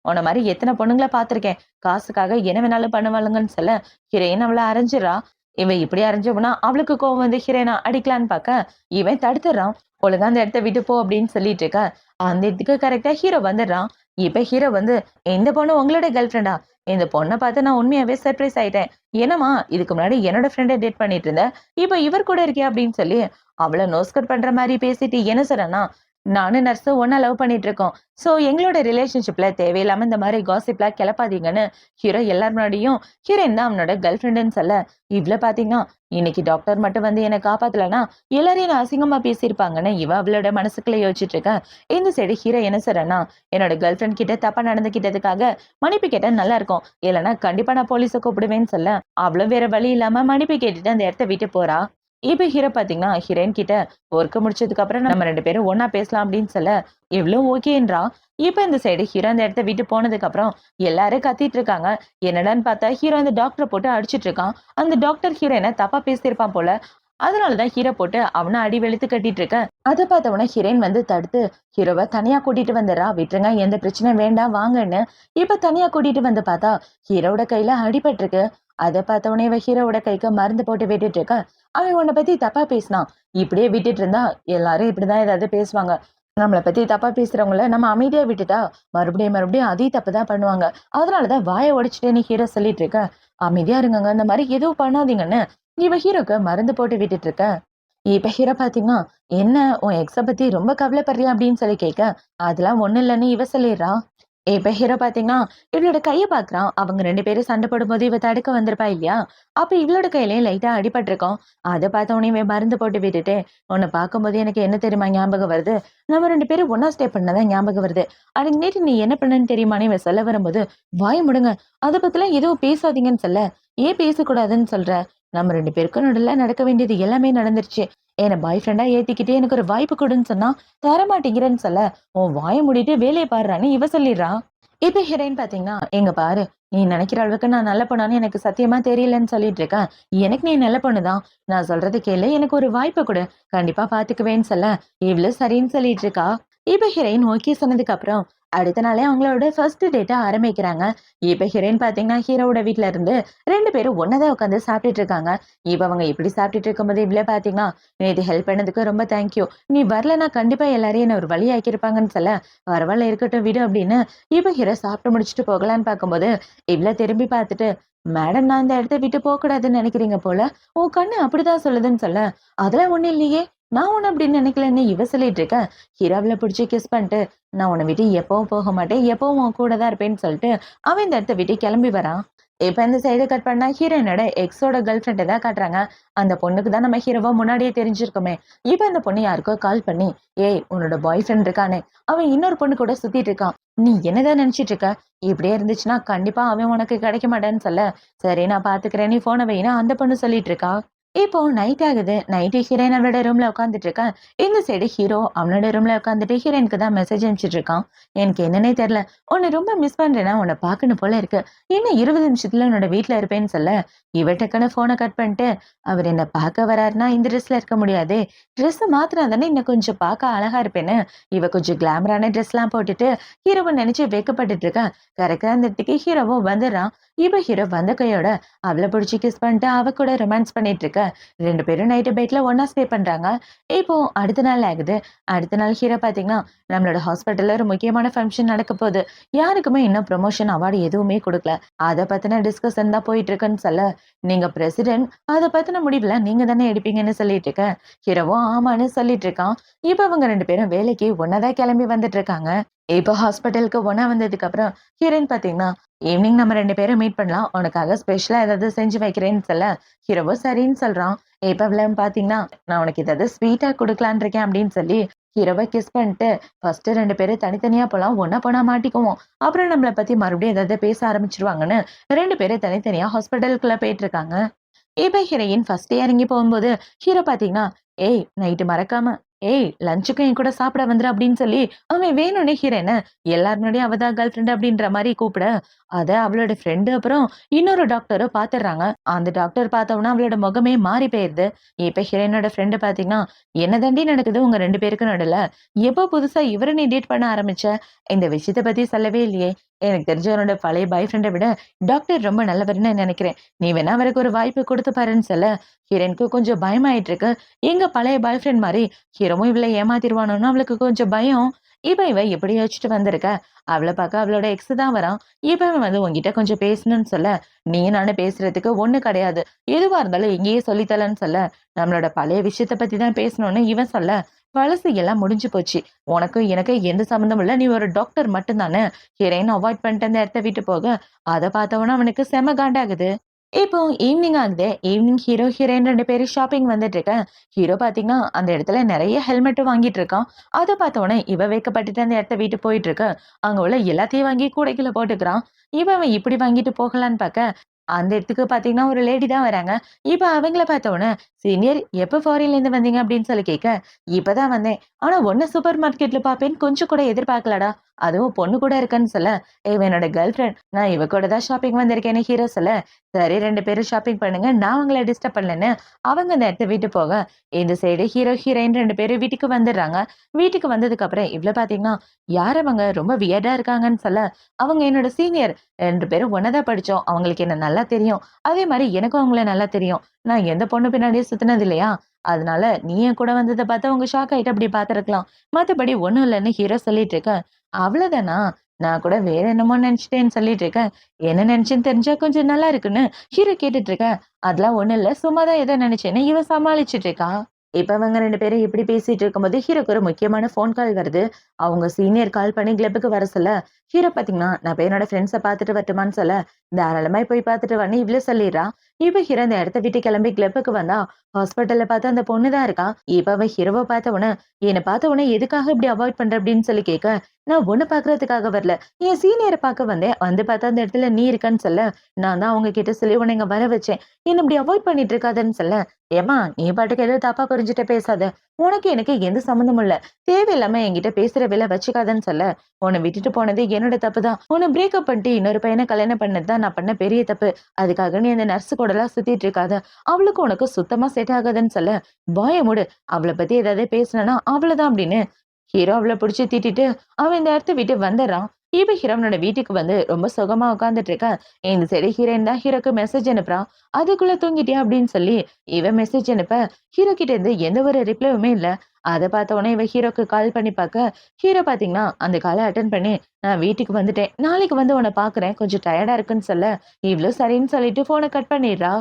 உன்ன மாரி எத்தன பொண்ணுங்கள பார்த்திருக்கேன். காசுக்காக என்ன வேணாலும் பண்ணுவாளுங்கன்னு" சொல்ல, ஹீரோயின் அவள அரைஞ்சிடுறா. இவன் இப்படி அரைஞ்சவனா அவளுக்கு கோவம் வந்து ஹீரோயின அடிக்கலான்னு பார்க்க, இவன் தடுத்துடுறான். "ஒழுங்கா அந்த இடத்த விட்டு போ" அப்படின்னு சொல்லிட்டு இருக்க, அந்த இடத்துக்கு கரெக்ட்டா ஹீரோ வந்துடுறான். இப்ப ஹீரோ வந்து, "இந்த பொண்ணு உங்களோட கேர்ள் ஃப்ரெண்டா? இந்த பொண்ண பார்த்து நான் உண்மையாவே சர்ப்ரைஸ் ஆயிட்டேன். என்னம்மா இதுக்கு முன்னாடி என்னோட ஃப்ரெண்ட டேட் பண்ணிட்டு இருந்த. இப்ப இவர் கூட இருக்கியா?" அப்படின்னு சொல்லி அவள நோஸ்கட் பண்ற மாரி பேசிட்டு என்ன சொல்றேன்னா, "நானும் நர்ஸும் ஒண்ணா லவ் பண்ணிட்டு இருக்கோம். சோ எங்களோட ரிலேஷன்ஷிப்ல தேவையில்லாம இந்த மாரி காசிப்லாம் கிளப்பாதீங்கன்னு" ஹீரோ எல்லார் முன்னாடியும் ஹீரோயின் தான் அவனோட கேர்ள் ஃப்ரெண்டுன்னு சொல்ல, இவ்ள பாத்தீங்கன்னா, இன்னைக்கு டாக்டர் மட்டும் வந்து என்ன காப்பாத்தலன்னா, எல்லாரையும் நான் அசிங்கமா பேசியிருப்பாங்கன்னு இவ அவளோட மனசுக்குள்ள யோசிச்சுட்டு இருக்கா. இந்த சைடு ஹீரோ என்ன சொல்றான்னா, "என்னோட கேர்ள் ஃப்ரெண்ட் கிட்ட தப்பா நடந்துக்கிட்டதுக்காக மன்னிப்பு கேட்டா நல்லா இருக்கும். இல்லன்னா கண்டிப்பா நான் போலீஸ கூப்பிடுவேன்னு" சொல்ல, அவளும் வேற வழி இல்லாம மன்னிப்பு கேட்டுட்டு அந்த இடத்த விட்டு போறா. இப்ப ஹீரோ பாத்தீங்கன்னா, ஹீரோயின் கிட்ட ஒர்க் முடிச்சதுக்கு அப்புறம் நம்ம 2 பேரும் ஒண்ணா பேசலாம் அப்படின்னு சொல்ல, இவளும் ஓகேன்றா. இப்ப இந்த சைடு ஹீரோ அந்த இடத்த விட்டு போனதுக்கு அப்புறம் எல்லாரும் கத்திட்டு இருக்காங்க. என்னடான்னு பார்த்தா ஹீரோ அந்த டாக்டர போட்டு அடிச்சிட்டு இருக்கான். அந்த டாக்டர் ஹீரோயின தப்பா பேசியிருப்பான் போல. அதனால தான் ஹீரோ போட்டு அவன அடி வெளுத்து கட்டிட்டு இருக்க. அத பார்த்த உடனே ஹீரோயின் வந்து தடுத்து ஹீரோவ தனியா கூட்டிட்டு வந்துடுறா. "விட்டுருங்க, எந்த பிரச்சனையும் வேண்டாம் வாங்கன்னு." இப்ப தனியா கூட்டிட்டு வந்து பார்த்தா ஹீரோவோட கையில அடிபட்டிருக்கு. அத பார்த்த உடனே இவ ஹீரோவோட கைக்கு மருந்து போட்டு விட்டுட்டு இருக்க. "அவன் உன்ன பத்தி தப்பா பேசினான். இப்படியே விட்டுட்டு இருந்தா எல்லாரும் இப்படிதான் ஏதாவது பேசுவாங்க. நம்மள பத்தி தப்பா பேசுறவங்கள நம்ம அமைதியா விட்டுட்டா மறுபடியும் மறுபடியும் அதே தப்பு தான் பண்ணுவாங்க. அதனாலதான் வாய உடைச்சுட்டேன்னு" ஹீரோ சொல்லிட்டு இருக்க. "அமைதியா இருங்கங்க, இந்த மாதிரி எதுவும் பண்ணாதீங்கன்னு" இவ ஹீரோக்கு மருந்து போட்டு விட்டுட்டு இருக்க. இப்ப ஹீரோ பாத்தீங்கன்னா, "என்ன உன் எக்ஸ பத்தி ரொம்ப கவலைப்படுறியா?" அப்படின்னு சொல்லி கேட்க, "அதெல்லாம் ஒண்ணும் இல்லன்னு" இவ சொல்லிடுறா. இப்ப ஹீரோ பாத்தீங்கன்னா, இவளோட கைய பாக்குறான். அவங்க 2 பேரும் சண்டை போடும்போது இவ தடுக்க வந்திருப்பா இல்லையா? அப்ப இவளோட கையிலயும் லைட்டா அடிபட்டிருக்கும். அத பார்த்த உடனே இவன் மருந்து போட்டு விட்டுட்டு, "உன்ன பார்க்கும்போது எனக்கு என்ன தெரியுமா ஞாபகம் வருது? நம்ம 2 பேரும் ஒண்ணா ஸ்டே பண்ணதான் ஞாபகம் வருது. அன்னைக்கு நைட்டு நீ என்ன பண்ணன்னு தெரியுமான்னு?" இவன் சொல்ல வரும்போது, "வாய மூடுங்க. அத பத்திலாம் எதுவும் பேசாதீங்கன்னு" சொல்ல, "ஏன் பேசக்கூடாதுன்னு சொல்ற? நம்ம 2 பேருக்கும் நடுவுல நடக்க வேண்டியது எல்லாமே நடந்துருச்சு. என்ன பாய் ஃப்ரெண்டா ஏத்துக்கிட்டு எனக்கு ஒரு வாய்ப்பு குடுன்னு சொன்னா, தரமாட்டேங்கிறேன்னு சொல்ல, உன் வாய மூடிட்டு வேலைய பாருடான்னு" இவ சொல்லிடுறா. இப்ப ஹீரோயின் பாத்தீங்கன்னா, "எங்க பாரு, நீ நினைக்கிற அளவுக்கு நான் நல்ல பொண்ணான்னு எனக்கு சத்தியமா தெரியலன்னு சொல்லிட்டு இருக்கேன். எனக்கு நீ நல்ல பொண்ணு தான். நான் சொல்றத கேளு. எனக்கு ஒரு வாய்ப்பு குடு. கண்டிப்பா பாத்துக்குவேன்னு" சொல்ல, இவளும் சரின்னு சொல்லிட்டு இருக்கா. இப்ப ஹீரோயின் ஓகே சொன்னதுக்கு அப்புறம் அடுத்த நாளே அவங்களோட ஃபர்ஸ்ட் டேட்ட ஆரம்பிக்கிறாங்க. இப்ப ஹீரோயின் பாத்தீங்கன்னா, ஹீரோவோட வீட்ல இருந்து 2 பேரும் ஒண்ணா தான் உட்காந்து சாப்பிட்டுட்டு இருக்காங்க. இப்ப அவங்க இப்படி சாப்பிட்டுட்டு இருக்கும்போது இவளே பாத்தீங்கன்னா, "நேத்து ஹெல்ப் பண்ணதுக்கு ரொம்ப தேங்க்யூ. நீ வரலன்னா கண்டிப்பா எல்லாரையும் என்ன ஒரு வழி ஆக்கியிருப்பாங்கன்னு" சொல்ல, "பரவால்ல இருக்கட்டும் விடு" அப்படின்னு இப்ப ஹீரோ சாப்பிட்டு முடிச்சுட்டு போகலான்னு பார்க்கும்போது, இவ்ள திரும்பி பார்த்துட்டு, "மேடம், நான் இந்த இடத்த விட்டு போக்கூடாதுன்னு நினைக்கிறீங்க போல. உன் கண்ணு அப்படிதான் சொல்லுதுன்னு" சொல்ல, "அதெல்லாம் ஒண்ணும் இல்லையே. நான் ஒண்ணும் அப்படின்னு நினைக்கலன்னு" இவ சொல்லிட்டு இருக்க. ஹீரோ அவள பிடிச்சு கிஸ் பண்ணிட்டு, "நான் உன்னை விட்டு எப்பவும் போக மாட்டேன். எப்பவும் உன் கூட தான் இருப்பேன்னு" சொல்லிட்டு அவன் இந்த இடத்த விட்டு கிளம்பி வரான். இப்ப இந்த சைடு கட் பண்ணா ஹீரோயினோட எக்ஸோட கேர்ள் ஃப்ரெண்ட தான் காட்டுறாங்க. அந்த பொண்ணுக்கு தான் நம்ம ஹீரோவ முன்னாடியே தெரிஞ்சிருக்குமே. இப்ப அந்த பொண்ணு யாருக்கோ கால் பண்ணி, "ஏய், உன்னோட பாய் ஃப்ரெண்ட் இருக்கானே, அவன் இன்னொரு பொண்ணு கூட சுத்திட்டு இருக்கான். நீ என்னதான் நினைச்சிட்டு இருக்க? இப்படியே இருந்துச்சுன்னா கண்டிப்பா அவன் உனக்கு கிடைக்க மாட்டான்னு" சொல்ல, "சரி நான் பாத்துக்கிறேன். நீ போன வைன்னு" அந்த பொண்ணு சொல்லிட்டு இருக்கா. இப்போ நைட் ஆகுது. நைட்டு ஹீரோயின் அவளோட ரூம்ல உட்காந்துட்டு இருக்கா. இந்த சைடு ஹீரோ அவனோட ரூம்ல உட்காந்துட்டு ஹீரோயினுக்கு தான் மெசேஜ் அனுப்பிச்சுட்டு இருக்கான். எனக்கு என்னன்னே தெரியல. உன்னை ரொம்ப மிஸ் பண்றேன்னா, உன்னை பார்க்கணும் போல இருக்கு. இன்னும் 20 நிமிஷத்துல உன்னோட வீட்ல இருப்பேன்னு சொல்ல, இவ டக்குன்னு ஃபோன கட் பண்ணிட்டு, அவர் என்ன பார்க்க வராருன்னா இந்த ட்ரெஸ்ல இருக்க முடியாதே. ட்ரெஸ் மாத்துனா தானே இன்னும் கொஞ்சம் பார்க்க அழகா இருப்பேன்னு, இவ கொஞ்சம் கிளாமரான ட்ரெஸ்லாம் போட்டுட்டு ஹீரோவ நினைச்சு வெட்கப்பட்டுட்டு இருக்கா. கரெக்ட்டா அந்த இடத்துக்கு ஹீரோவும் வந்துடுறான். இப்ப ஹீரோ வந்த கையோட அவள புடிச்சு கிஸ் பண்ணிட்டு அவ கூட ரொமான்ஸ் பண்ணிட்டு இருக்க. 2 பேரும் நைட்டு பெட்ல ஒண்ணா ஸ்டே பண்றாங்க. இப்போ அடுத்த நாள் ஆகுது. அடுத்த நாள் ஹீரோ பாத்தீங்கன்னா, நம்மளோட ஹாஸ்பிட்டல்ல ஒரு முக்கியமான ஃபங்ஷன் நடக்க போகுது. யாருக்குமே இன்னும் ப்ரமோஷன் அவார்டு எதுவுமே குடுக்கல. அத பத்தின டிஸ்கஷன் தான் போயிட்டு இருக்குன்னு சொல்ல, நீங்க பிரசிடென்ட் அத பத்தின முடிவுல நீங்க தானே எடுப்பீங்கன்னு சொல்லிட்டு இருக்க. ஹீரோவும் ஆமான்னு சொல்லிட்டு இருக்கான். இப்ப அவங்க 2 பேரும் வேலைக்கு ஒண்ணா தான் கிளம்பி வந்துட்டு இருக்காங்க. இப்போ ஹாஸ்பிட்டலுக்கு ஒண்ணா வந்ததுக்கு அப்புறம் ஹீரோயின் பாத்தீங்கன்னா, ஈவினிங் நம்ம 2 பேரும் மீட் பண்ணலாம். உனக்காக ஸ்பெஷலா ஏதாவது செஞ்சு வைக்கிறேன்னு சொல்ல, ஹீரோவும் சரின்னு சொல்றான். இப்ப வில்லன் பாத்தீங்கன்னா, நான் உனக்கு ஏதாவது ஸ்வீட்டா குடுக்கலான்னு இருக்கேன் அப்படின்னு சொல்லி, ஹீரோவ கிஸ் பண்ணிட்டு, ஃபர்ஸ்ட் 2 பேரும் தனித்தனியா போலாம். ஒண்ணா போனா மாட்டிக்குவோம். அப்புறம் நம்மள பத்தி மறுபடியும் ஏதாவது பேச ஆரம்பிச்சுருவாங்கன்னு 2 பேரும் தனித்தனியா ஹாஸ்பிட்டலுக்குள்ள போயிட்டு இருக்காங்க. இப்ப ஹீரோயின் ஃபர்ஸ்ட் இறங்கி போகும்போது, ஹீரோ பாத்தீங்கன்னா, "ஏய் நைட்டு மறக்காம ஏய் லஞ்சுக்கும் என் கூட சாப்பிட வந்துரு" அப்படின்னு சொல்லி, அவன் வேணும்னே ஹீரோயின எல்லார் முன்னாடியும் அவ தான் கேர்ள் ஃப்ரெண்ட் அப்படின்ற மாரி கூப்பிட, அத அவளோட ஃப்ரெண்டு அப்புறம் இன்னொரு டாக்டரும் பாத்துடுறாங்க. அந்த டாக்டர் பார்த்தவுடனே அவளோட முகமே மாறி போயிருது. இப்ப ஹீரோயினோட ஃப்ரெண்டு பாத்தீங்கன்னா, "என்ன தாண்டி நடக்குது உங்க 2 பேருக்கும் நடுவுல? எப்போ புதுசா இவர நீ டேட் பண்ண ஆரம்பிச்ச? இந்த விஷயத்த பத்தி சொல்லவே இல்லையே. எனக்கு தெரிஞ்ச உன்னோட பழைய பாய் ஃப்ரெண்ட விட டாக்டர் ரொம்ப நல்லவர்ன்னு நெனைக்கிறேன். நீ வேணா அவருக்கு ஒரு வாய்ப்பு குடுத்து பாருன்னு" சொல்ல, ஹீரோயினுக்கு கொஞ்சம் பயமாயிட்டு இருக்கு. எங்க பழைய பாய் ஃப்ரெண்ட் மாரி ஹீரோவும் இவள ஏமாத்திருவானோன்னு அவளுக்கு கொஞ்சம் பயம். இப்ப இவ எப்படி யோசிச்சுட்டு வந்திருக்க? அவள பாக்க அவளோட எக்ஸ் தான் வரான். இப்ப இவன் வந்து உன்கிட்ட கொஞ்சம் பேசணும்னு சொல்ல, நீயும் நானும் பேசுறதுக்கு ஒண்ணும் கிடையாது. எதுவா இருந்தாலும் இங்கேயே சொல்லித்தரேன்னு சொல்ல, நம்மளோட பழைய விஷயத்த பத்தி தான் பேசணும்னு இவன் சொல்ல, பழசு எல்லாம் முடிஞ்சு போச்சு. உனக்கும் எனக்கும் எந்த சம்மந்தமும் இல்ல. நீ ஒரு டாக்டர் மட்டும் தானே. ஹீரோயின் அவாய்ட் பண்ணிட்டு அந்த இடத்த விட்டு போக, அத பார்த்தவொன்னே அவனுக்கு செம காண்டாகுது. இப்போ ஈவ்னிங் ஆகுது. ஈவ்னிங் ஹீரோ, ஹீரோயின் 2 பேரும் ஷாப்பிங் வந்துட்டுருக்க. ஹீரோ பார்த்தீங்கன்னா, அந்த இடத்துல நெறைய ஹெல்மெட் வாங்கிட்டு இருக்கான். அத பார்த்தவுனே இவ வெட்கப்பட்டுட்டு அந்த இடத்த விட்டு போயிட்டுருக்க. அங்க உள்ள எல்லாத்தையும் வாங்கி கூடைக்குள்ள போட்டுக்கிறான். இவன் இப்படி வாங்கிட்டு போகலான்னு பார்க்க, அந்த இடத்துக்கு பார்த்தீங்கன்னா, ஒரு லேடி தான் வராங்க. இப்ப அவங்கள பார்த்தவுனே, "சீனியர் எப்ப ஃபாரின்லேருந்து வந்தீங்க?" அப்படின்னு சொல்லி கேட்க, "இப்பதான் வந்தேன். ஆனா உன்ன சூப்பர் மார்க்கெட்ல பார்ப்பேன்னு கொஞ்சம் கூட எதிர்பார்க்கலடா. அதுவும் பொண்ணு கூட இருக்கன்னு" சொல்ல, "இவ என்னோட கேர்ள் ஃபிரெண்ட். நான் இவ கூட தான் ஷாப்பிங் வந்திருக்கேன்னு" ஹீரோ சொல்ல, சரி 2 பேரும் ஷாப்பிங் பண்ணுங்க. நான் உங்கள டிஸ்டர்ப் பண்ணலன்னு அவங்க அந்த இடத்த விட்டு போக, இந்த சைடு ஹீரோ, ஹீரோயின் 2 பேரும் வீட்டுக்கு வந்துடுறாங்க. வீட்டுக்கு வந்ததுக்கப்புறம் இவ்ளோ பார்த்தீங்கன்னா, யார் அவங்க? ரொம்ப வியர்டா இருக்காங்கன்னு சொல்ல, அவங்க என்னோட சீனியர். 2 பேரும் ஒண்ணா தான் படிச்சோம். அவங்களுக்கு என்ன நல்லா தெரியும். அதே மாரி எனக்கும் அவங்கள நல்லா தெரியும். நான் எந்த பொண்ணு பின்னாடியும் சுத்துனது இல்லையா? அதனால நீ என் கூட வந்தத பார்த்து அவங்க ஷாக் ஆயிட்டு அப்படி பார்த்துருக்கலாம். மத்தபடி ஒண்ணும் இல்லன்னு ஹீரோ சொல்லிட்டு இருக்க. அவ்வளோதானா? நான் கூட வேற என்னமோ நெனச்சுட்டேன்னு சொல்லிட்டு இருக்கேன். என்ன நெனச்சேன்னு தெரிஞ்சா கொஞ்சம் நல்லா இருக்குன்னு ஹீரோ கேட்டுட்டு இருக்க. அதெல்லாம் ஒண்ணும் இல்ல. சும்மா தான் ஏதோ நெனச்சேன்னு இவன் சமாளிச்சுட்டு இருக்கான். இப்ப அவங்க 2 பேரும் இப்படி பேசிட்டு இருக்கும்போது, ஹீரோக்கு ஒரு முக்கியமான ஃபோன் கால் வருது. அவங்க சீனியர் கால் பண்ணி கிளப்புக்கு வர சொல்ல, ஹீரோ பாத்தீங்கன்னா, நான் போய் என்னோட ஃப்ரெண்ட்ஸ பாத்துட்டு வரட்டுமான்னு சொல்ல, தாராளமா போய் பாத்துட்டு வான்னு இவ்ளோ சொல்லிர்றா. இப்ப ஹீரோ அந்த இடத்த விட்டு கிளம்பி கிளப்புக்கு வந்தா, ஹாஸ்பிட்டல்ல பார்த்தா அந்த பொண்ணு தான் இருக்கா. இப்ப அவ ஹீரோவ பார்த்த உடனே, "என்ன பார்த்த உடனே எதுக்காக இப்படி அவாய்ட் பண்ற?" அப்படின்னு சொல்லி கேட்க, "நான் உன்ன பார்க்கறதுக்காக வரல. என் சீனியர பார்க்க வந்தேன். வந்து பார்த்தா அந்த இடத்துல நீ இருக்கன்னு சொல்ல, நான் தான் அவங்க கிட்ட சொல்லி உன்ன இங்க வர வச்சேன். என்ன இப்படி அவாய்ட் பண்ணிட்டு இருக்காதன்னு" சொல்ல, "ஏம்மா நீ பாட்டுக்கு ஏதோ தப்பா புரிஞ்சுட்டு பேசாத. உனக்கு எனக்கு எந்த சம்மந்தமும் இல்ல. தேவையில்லாம என்கிட்ட பேசுற வேலை வச்சுக்காதன்னு" சொல்ல, "உன்னை விட்டுட்டு போனது என்னோட தப்பு தான். உன்னை பிரேக்கப் பண்ணிட்டு இன்னொரு பையன கல்யாணம் பண்ணது தான் நான் பண்ண பெரிய தப்பு. அதுக்காக நீ அந்த நர்ஸ் கூடலாம் சுத்திட்டு இருக்காத. அவளுக்கும் உனக்கும் சுத்தமா செட் ஆகாதுன்னு" சொல்ல, "வாய மூடு. அவள பத்தி ஏதாவது பேசுனேன்னா அவ்வளவுதான்" அப்படின்னு ஹீரோ அவள புடிச்சு திட்டிட்டு அவன் இந்த இடத்த விட்டு வந்துடுறான். இப்ப ஹீரோனோட வீட்டுக்கு வந்து ரொம்ப சுகமா உட்கார்ந்துட்டு இருக்க. இந்த சைடு ஹீரோயின் தான் ஹீரோக்கு மெசேஜ் அனுப்புறான். "அதுக்குள்ள தூங்கிட்டியா?" அப்படின்னு சொல்லி இவன் மெசேஜ் அனுப்ப, ஹீரோ கிட்ட இருந்து எந்த ஒரு ரிப்ளையுமே இல்ல. அத பார்த்த உடனே இவ ஹீரோக்கு கால் பண்ணி பார்க்க, ஹீரோ பார்த்தீங்கன்னா அந்த கால அட்டெண்ட் பண்ணி, "நான் வீட்டுக்கு வந்துட்டேன். நாளைக்கு வந்து உன்ன பார்க்குறேன். கொஞ்சம் டயர்டா இருக்குன்னு" சொல்ல, இவளும் சரின்னு சொல்லிட்டு ஃபோன கட் பண்ணிடுறா.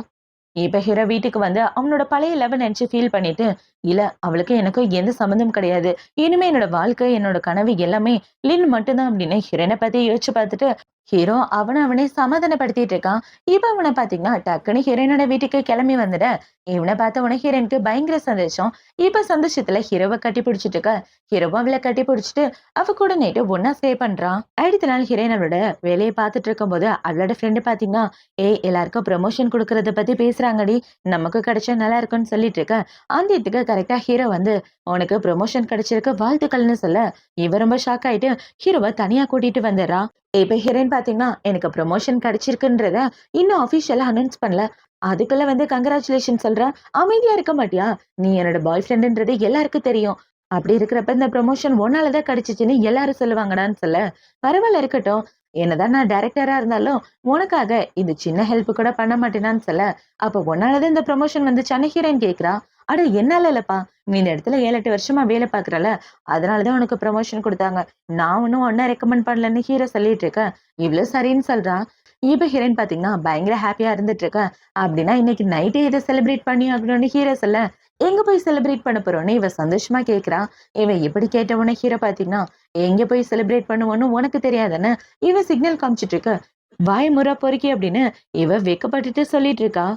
இப்ப ஹீரோ வீட்டுக்கு வந்து அவனோட பழைய லவ்வ நெனச்சு ஃபீல் பண்ணிட்டு, இல்ல அவளுக்கும் எனக்கும் எந்த சம்மந்தமும் கிடையாது. இனிமே என்னோட வாழ்க்கை, என்னோட கனவு எல்லாமே லின் மட்டும் தான் அப்படின்னு ஹீரோயின பத்தி யோசிச்சு பார்த்துட்டு, ஹீரோ அவனே சமாதானப்படுத்திட்டு இருக்கான். இப்ப அவன பாத்தீங்கன்னா, டக்குன்னு ஹீரோயினோட வீட்டுக்கு கிளம்பி வந்துட, இவன பார்த்த உடனே ஹீரோயினுக்கு பயங்கர சந்தோஷம். இப்ப சந்தோஷத்துல ஹீரோவ கட்டி பிடிச்சிட்டு இருக்க. ஹீரோவும் அவள கட்டி பிடிச்சிட்டு, அவ கூட நைட்டு ஒண்ணா ஸ்டே பண்றான். அடுத்த நாள் ஹீரோயின் அவளோட வேலைய பார்த்துட்டு இருக்கும்போது, அவளோட ஃப்ரெண்ட் பாத்தீங்கன்னா, "ஏய் எல்லாருக்கும் ப்ரமோஷன் குடுக்கறத பத்தி பேசுறாங்கடி. நமக்கு கிடைச்சா நல்லா இருக்கும்னு" சொல்லிட்டு இருக்க. அந்த இடத்துக்கு கரெக்ட்டா ஹீரோ வந்து, "உனக்கு ப்ரமோஷன் கிடைச்சிருக்கு வாழ்த்துக்கள்னு" சொல்ல, இவ ரொம்ப ஷாக் ஆயிட்டு ஹீரோவ தனியா கூட்டிட்டு வந்துர்றா. இப்ப ஹீரோயின் பாத்தீங்கன்னா, எனக்கு ப்ரமோஷன் கிடைச்சிருக்குன்றத இன்னும் அஃபிஷியலா அனௌன்ஸ் பண்ணல. அதுக்குள்ள வந்து கங்கிராச்சுலேஷன் சொல்ற. அமைதியா இருக்க மாட்டியா? நீ என்னோட பாய் ஃப்ரெண்டுன்றது எல்லாருக்கும் தெரியும். அப்படி இருக்கிறப்ப இந்த ப்ரமோஷன் உன்னால தான் கிடைச்சுச்சுன்னு எல்லாரும் சொல்லுவாங்கடான்னு சொல்ல, பரவால்ல இருக்கட்டும். என்னதான் நான் டைரக்டரா இருந்தாலும், உனக்காக இந்த சின்ன ஹெல்ப் கூட பண்ண மாட்டேனான்னு சொல்ல, அப்ப உன்னால தான் இந்த ப்ரமோஷன் வந்துச்சான்னு ஹீரோயின் கேட்கிறா. அட என்னால இல்லப்பா. நீ இந்த இடத்துல 7, 8 வருஷமா வேலை பார்க்கிறல்ல, அதனால தான் உனக்கு ப்ரமோஷன் குடுத்தாங்க. நான் ஒண்ணும் உன்ன ரெக்கமெண்ட் பண்ணலன்னு ஹீரோ சொல்லிட்டு இருக்க. இவ்ளோ சரின்னு சொல்றா. இப்ப ஹீரோயின் பாத்தீங்கன்னா, பயங்கர ஹாப்பியா இருந்துட்டு இருக்க. அப்படின்னா இன்னைக்கு நைட்டே இத செலிப்ரேட் பண்ணி ஆகணும்னு ஹீரோ சொல்ல, எங்க போய் செலிப்ரேட் பண்ண போறோம்னு இவ சந்தோஷமா கேட்கிறா. இவன் இப்படி கேட்ட உடனே ஹீரோ பாத்தீங்கன்னா, எங்க போய் செலிப்ரேட் பண்ணுவோம்னு உனக்கு தெரியாதுன்னு இவ சிக்னல் காமிச்சிட்டு இருக்க. வாய் முறை பொறுக்கி அப்படின்னு இவ வெட்கப்பட்டுட்டு சொல்லிட்டு இருக்கா.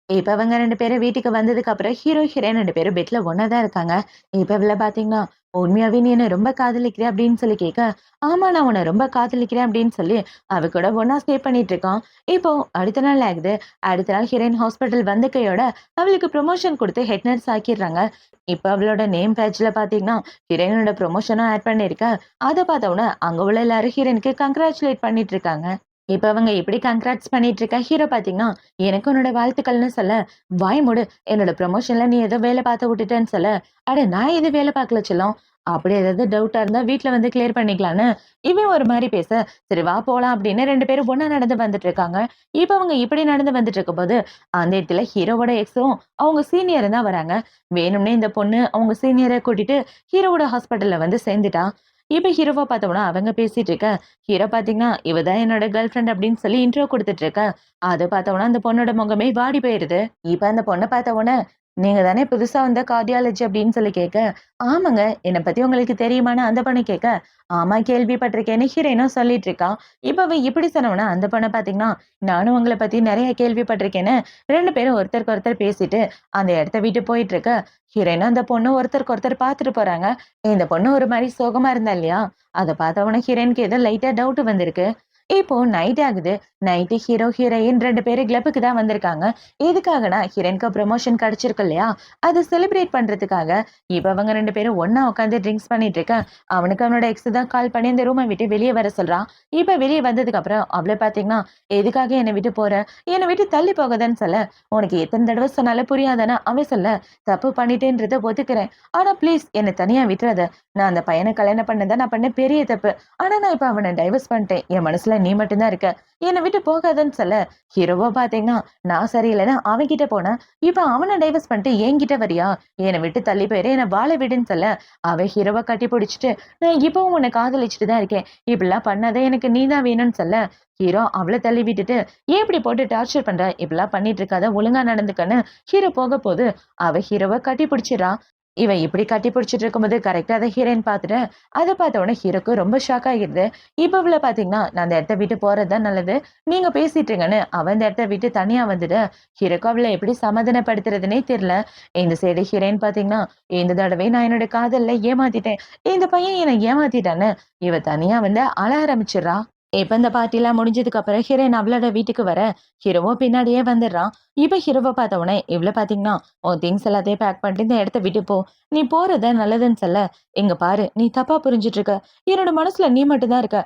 இப்ப அவங்க 2 பேரும் வீட்டுக்கு வந்ததுக்கு அப்புறம் ஹீரோ, ஹீரோயின் 2 பேரும் பெட்ல ஒண்ணா தான் இருக்காங்க. இப்ப இவள பாத்தீங்கன்னா, "உண்மையாவே நீ என்ன ரொம்ப காதலிக்கிறியா?" அப்படின்னு சொல்லி கேட்க, "ஆமா நான் உன்ன ரொம்ப காதலிக்கிறேன்" அப்படின்னு சொல்லி அவ கூட ஒண்ணா ஸ்டே பண்ணிட்டு இருக்கான். இப்போ அடுத்த நாள் ஆகுது. அடுத்த நாள் ஹீரோயின் ஹாஸ்பிட்டல் வந்த கையோட அவளுக்கு ப்ரமோஷன் குடுத்து ஹெட் நர்ஸ் ஆக்கிர்றாங்க. இப்ப அவளோட நேம் பேட்ஜ்ல பாத்தீங்கன்னா, ஹீரோயினோட ப்ரமோஷனும் ஆட் பண்ணியிருக்க. அத பாத்த உடனே அங்க உள்ள எல்லாரும் ஹீரோயினுக்கு கங்கிராச்சுலேட் பண்ணிட்டு இருக்காங்க. இப்ப அவங்க எப்படி கங்கிராட்ஸ் பண்ணிட்டு இருக்க ஹீரோ பாத்தீங்கன்னா, "எனக்கு உன்னோட வாழ்த்துக்கள்னு" சொல்ல, "வாய் மூடு. என்னோட ப்ரமோஷன்ல நீ ஏதோ வேலை பார்த்து விட்டுட்டேன்னு" சொல்ல, "அட நான் எதுவும் வேலை பார்க்கல செல்லம். அப்படி ஏதாவது டவுட்டா இருந்தா வீட்ல வந்து கிளியர் பண்ணிக்கலான்னு" இவன் ஒரு மாரி பேச, "சரி வா போலாம்" அப்படின்னு 2 பேரும் ஒண்ணா நடந்து வந்துட்டு இருக்காங்க. இப்ப அவங்க இப்படி நடந்து வந்துட்டு இருக்கும்போது, அந்த இடத்துல ஹீரோவோட எக்ஸும், அவங்க சீனியரும் தான் வராங்க. வேணும்னே இந்த பொண்ணு அவங்க சீனியர கூட்டிட்டு ஹீரோவோட ஹாஸ்பிட்டல்ல வந்து சேர்ந்துட்டா. இப்ப ஹீரோவ பார்த்தோம்னா அவங்க பேசிட்டு இருக்க, ஹீரோ பார்த்தீங்கன்னா, "இவ தான் என்னோட கேர்ள் ஃபிரெண்ட்" அப்படின்னு சொல்லி இன்ட்ரோ குடுத்துட்டு இருக்க. அத பார்த்தோம்னா அந்த பொண்ணோட முகமே வாடி போயிருது. இப்ப அந்த பொண்ண பார்த்த உடனே, "நீங்க தானே புதுசா வந்த கார்டியாலஜி" அப்படின்னு சொல்லி கேட்க, "ஆமாங்க. என்ன பத்தி உங்களுக்கு தெரியுமான்னு?" அந்த பொண்ணு கேட்க, "ஆமா கேள்விப்பட்டிருக்கேன்னு" ஹீரோயினும் சொல்லிட்டு இருக்கா. இப்ப அவ இப்படி சொன்னவுடனே அந்த பொண்ண பார்த்தீங்கன்னா, "நானும் உங்கள பத்தி நெறைய கேள்விப்பட்டிருக்கேன்னு" 2 பேரும் ஒருத்தருக்கு ஒருத்தர் பேசிட்டு அந்த இடத்த விட்டு போயிட்டு இருக்க, ஹீரோயினும் அந்த பொண்ணும் ஒருத்தருக்கு ஒருத்தர் பார்த்துட்டு போறாங்க. இந்த பொண்ணு ஒரு மாரி சோகமா இருந்தா இல்லையா? அத பார்த்த உடனே ஹீரோயினுக்கு ஏதோ லைட்டா டவுட் வந்திருக்கு. இப்போ நைட் ஆகுது. நைட்டு ஹீரோ, ஹீரோயின் 2 பேரும் கிளப்புக்கு தான் வந்திருக்காங்க. எதுக்காகன்னா, ஹீரோயினுக்கு ப்ரமோஷன் கிடைச்சிருக்கு இல்லையா? அத செலிப்ரேட் பண்றதுக்காக. இப்ப அவங்க 2 பேரும் ஒண்ணா உட்கார்ந்து ட்ரிங்க்ஸ் பண்ணிட்டு இருக்க, அவனுக்கு அவனோட எக்ஸ் தான் கால் பண்ணி அந்த ரூம விட்டு வெளிய வர சொல்றான். இப்ப வெளிய வந்ததுக்கு அப்புறம் அவள பார்த்தீங்கன்னா, "எதுக்காக என்ன விட்டு போற? என்ன விட்டு தள்ளி போகாதன்னு" சொல்ல, "உனக்கு எத்தன தடவ சொன்னாலும் புரியாதான்னு" அவன் சொல்ல, "தப்பு பண்ணிட்டேன்றத ஒத்துக்கிறேன். ஆனா ப்ளீஸ் என்ன தனியா விட்டுறாத. நான் அந்த பையன கல்யாணம் பண்ணத நான் பண்ண பெரிய தப்பு. ஆனா நான் இப்ப அவன டைவர்ஸ் பண்ணிட்டேன். என் மனசுல நீ மட்டும் தான் இருக்க. என்ன விட்டு போகாதன்னு" சொல்ல, ஹீரோவா பாத்தீங்கன்னா, "நான் சரியில்லன்னு அவன்கிட்ட போனேன். இப்ப அவன டைவர்ஸ் பண்ணிட்டு என்கிட்ட வரியா? என்ன விட்டு தள்ளி போயிரு. என்ன வாழ விடுன்னு" சொல்ல, அவ ஹீரோவ கட்டி பிடிச்சுட்டு, "நான் இப்பவும் உன்ன காதலிச்சுட்டு தான் இருக்கேன். இப்படிலாம் பண்ணாத. எனக்கு நீ தான் வேணும்னு" சொல்ல, ஹீரோ அவள தள்ளி விட்டுட்டு, "ஏன் இப்படி போட்டு டார்ச்சர் பண்ற? இப்படிலாம் பண்ணிட்டு இருக்காத. ஒழுங்கா நடந்துக்கன்னு" ஹீரோ போகும்போது, அவ ஹீரோவ கட்டி பிடிச்சுர்றா. இவன் இப்படி கட்டி பிடிச்சிட்டு இருக்கும்போது கரெக்ட்டா அத ஹீரோயின் பார்த்துட்டு, அத பார்த்த உடனே ஹீரோக்கு ரொம்ப ஷாக் ஆகிருது. இப்ப இவள பார்த்தீங்கன்னா, "நான் அந்த இடத்த விட்டு போறது தான் நல்லது. நீங்க பேசிட்டு இருங்கன்னு" அவ அந்த இடத்த விட்டு தனியா வந்துட, ஹீரோக்கு அவள எப்படி சமாதானப்படுத்துறதுன்னே தெரியல. இந்த சைடு ஹீரோயின் பார்த்தீங்கன்னா, "இந்த தடவை நான் என்னோட காதல்ல ஏமாத்திட்டேன். இந்த பையன் என்ன ஏமாத்திட்டான்னு" இவ தனியா வந்து அழ ஆரம்பிச்சுர்றா. இப்ப இந்த பார்ட்டிலாம் முடிஞ்சதுக்கு அப்புறம் ஹீரோயின் அவளோட வீட்டுக்கு வர, ஹீரோவும் பின்னாடியே வந்துடுறான். இப்ப ஹீரோவ பார்த்த உடனே இவள பார்த்தீங்கன்னா, "உன் திங்ஸ் எல்லாத்தையும் பேக் பண்ணிட்டு இந்த இடத்த விட்டு போ. நீ போறது நல்லதுன்னு" சொல்ல, "இங்க பாரு நீ தப்பா புரிஞ்சுட்டு இருக்க. என்னோட மனசுல நீ மட்டும் தான் இருக்க.